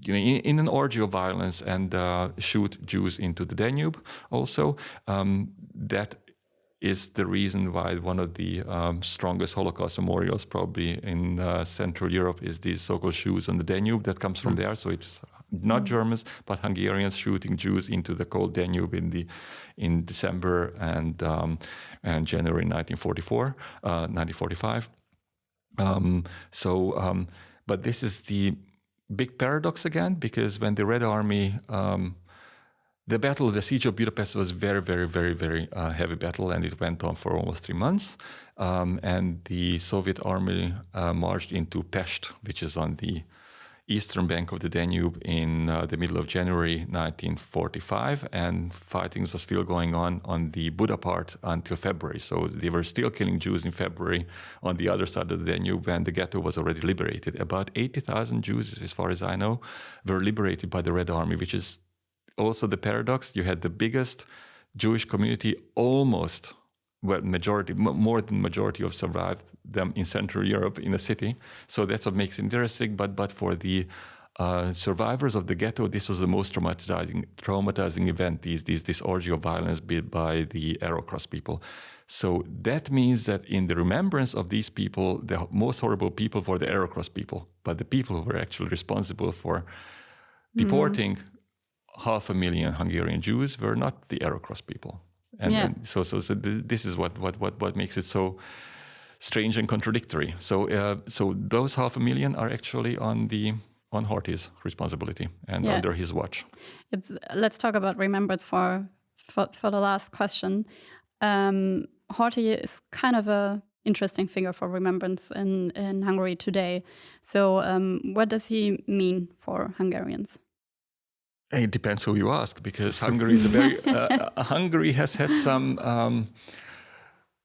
in an orgy of violence and shoot Jews into the Danube. Also, that is the reason why one of the strongest Holocaust memorials probably in Central Europe is these so-called shoes on the Danube that comes from there. So it's not Germans, but Hungarians shooting Jews into the cold Danube in December and January 1945. But this is the big paradox again, because when the Red Army the siege of Budapest was very, very, very, very heavy battle, and it went on for almost 3 months. And the Soviet army marched into Pest, which is on the eastern bank of the Danube in the middle of January 1945, and fighting was still going on the Buda part until February. So they were still killing Jews in February on the other side of the Danube, and the ghetto was already liberated. About 80,000 Jews, as far as I know, were liberated by the Red Army, which is also the paradox. You had the biggest Jewish community almost, well, more than majority of survived them in Central Europe in a city. So that's what makes it interesting. But for the survivors of the ghetto, this was the most traumatizing event, this orgy of violence by the Arrow Cross people. So that means that in the remembrance of these people, the most horrible people were the Arrow Cross people, but the people who were actually responsible for deporting 500,000 Hungarian Jews were not the Arrow Cross people. And so this is what makes it so strange and contradictory. So those 500,000 are actually on Horthy's responsibility and under his watch. Let's talk about remembrance for the last question. Horthy is kind of a interesting figure for remembrance in Hungary today. So what does he mean for Hungarians? It depends who you ask, because Hungary is Hungary has had some.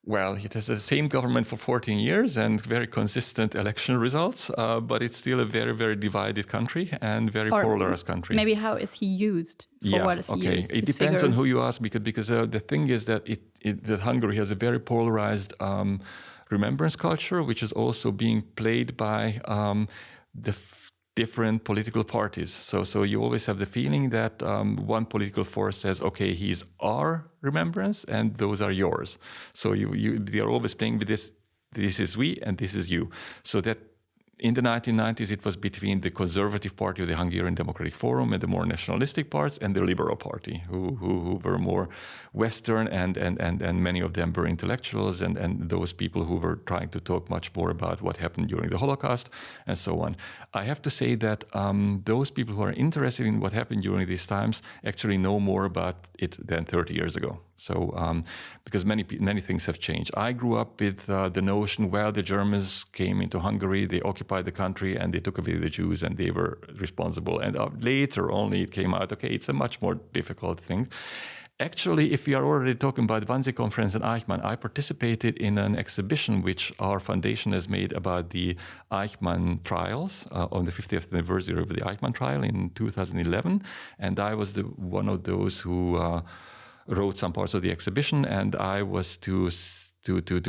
It has the same government for 14 years and very consistent election results, but it's still a very, very divided country and very polarized country. Maybe how is he used? What is he used? It depends on who you ask, because the thing is that that Hungary has a very polarized remembrance culture, which is also being played by the different political parties. So you always have the feeling that one political force says, okay, he's our remembrance and those are yours. So they are always playing with this is we and this is you. So that in the 1990s, it was between the Conservative Party of the Hungarian Democratic Forum and the more nationalistic parts and the Liberal Party, who were more Western and many of them were intellectuals and those people who were trying to talk much more about what happened during the Holocaust and so on. I have to say that those people who are interested in what happened during these times actually know more about it than 30 years ago. So, because many things have changed. I grew up with the notion, the Germans came into Hungary, they occupied the country, and they took away the Jews, and they were responsible. And later only it came out, okay, it's a much more difficult thing. Actually, if we are already talking about Wannsee-Konferenz and Eichmann, I participated in an exhibition which our foundation has made about the Eichmann trials on the 50th anniversary of the Eichmann trial in 2011. And I was one of those who wrote some parts of the exhibition, and I was to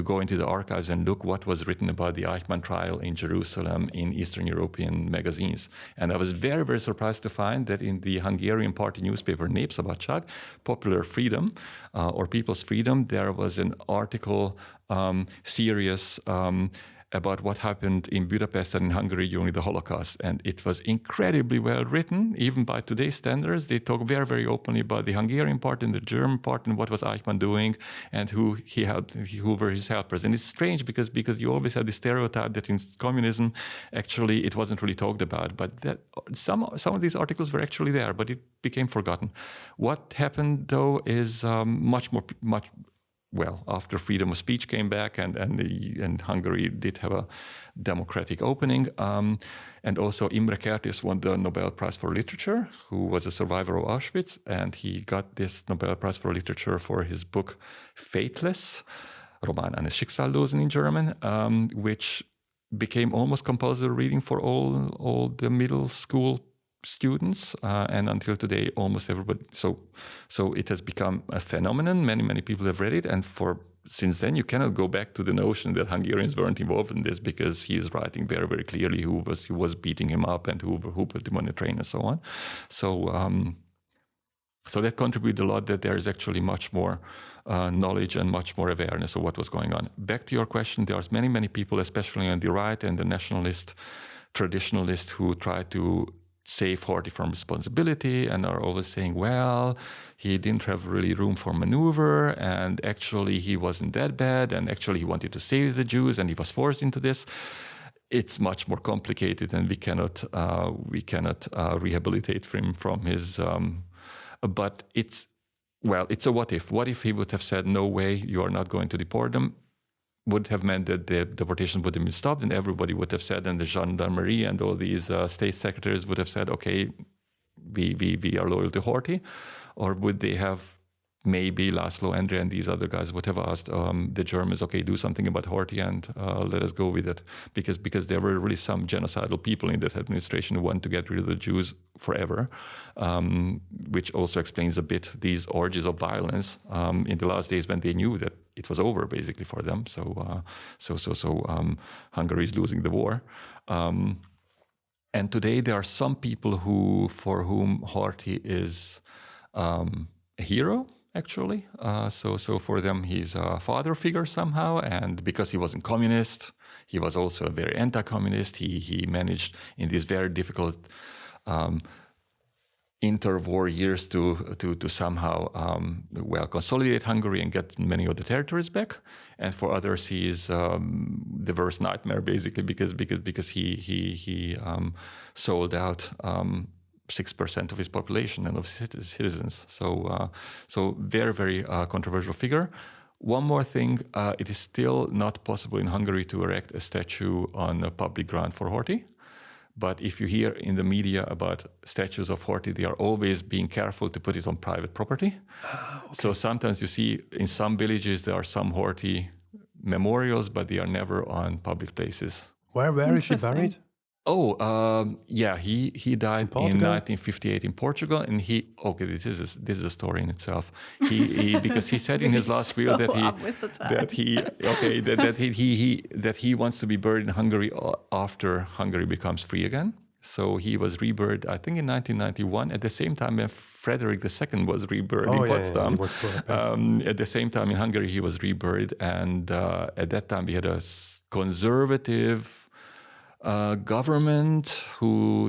go into the archives and look what was written about the Eichmann trial in Jerusalem in Eastern European magazines. And I was very, very surprised to find that in the Hungarian party newspaper Népszabadság, Popular Freedom or People's Freedom, there was an article series about what happened in Budapest and in Hungary during the Holocaust. And it was incredibly well written, even by today's standards. They talk very, very openly about the Hungarian part and the German part and what was Eichmann doing and who he helped, who were his helpers. And it's strange because you always had the stereotype that in communism, actually, it wasn't really talked about. But that some of these articles were actually there, but it became forgotten. What happened, though, is after freedom of speech came back and Hungary did have a democratic opening. And also Imre Kertész won the Nobel Prize for Literature, who was a survivor of Auschwitz. And he got this Nobel Prize for Literature for his book Fateless, Roman eines Schicksallosen in German, which became almost compulsory reading for all the middle school students, and until today, almost everybody. So it has become a phenomenon. Many people have read it, and since then, you cannot go back to the notion that Hungarians weren't involved in this, because he is writing very, very clearly who was beating him up and who put him on the train and so on. So that contributed a lot, that there is actually much more knowledge and much more awareness of what was going on. Back to your question, there are many people, especially on the right and the nationalist, traditionalist, who try to save Horthy from responsibility and are always saying, he didn't have really room for maneuver, and actually he wasn't that bad, and actually he wanted to save the Jews and he was forced into this. It's much more complicated, and we cannot rehabilitate him from his. But it's a what if. What if he would have said, no way, you are not going to deport them? would have meant that the deportation would have been stopped, and everybody would have said, and the gendarmerie and all these state secretaries would have said, okay, we are loyal to Horthy? Or would they have, maybe Laszlo, André, and these other guys would have asked the Germans, okay, do something about Horthy and let us go with it? Because there were really some genocidal people in that administration who wanted to get rid of the Jews forever, which also explains a bit these orgies of violence in the last days when they knew that it was over basically for them. So Hungary is losing the war. And today there are some people for whom Horthy is a hero, actually. So for them, he's a father figure somehow. And because he wasn't communist, he was also a very anti-communist. He managed in these very difficult interwar years to somehow consolidate Hungary and get many of the territories back. And for others, he is the worst nightmare basically because he sold out 6% of his population and of citizens. So very, very controversial figure. One more thing, it is still not possible in Hungary to erect a statue on a public ground for Horthy. But if you hear in the media about statues of Horthy, they are always being careful to put it on private property. Okay. So sometimes you see in some villages there are some Horthy memorials, but they are never on public places. Where is he buried? He died in 1958 in Portugal, and this is a story in itself. He because he said in his last will that he wants to be buried in Hungary after Hungary becomes free again. So he was reburied, I think, in 1991, at the same time when Frederick II was reburied in Potsdam. At the same time in Hungary, he was reburied, and at that time we had a conservative government,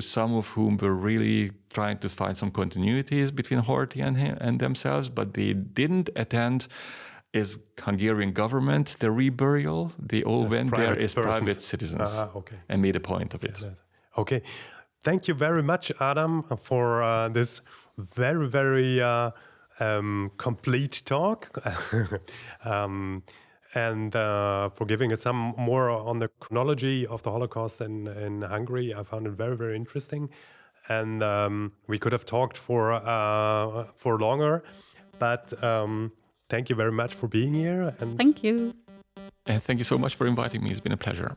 some of whom were really trying to find some continuities between Horthy and themselves, but they didn't attend as Hungarian government the reburial. They all went there as private citizens and made a point of it. Okay. Thank you very much, Adam, for this very, very complete talk. And for giving us some more on the chronology of the Holocaust in Hungary. I found it very, very interesting. And we could have talked for longer, but thank you very much for being here. And thank you. And thank you so much for inviting me. It's been a pleasure.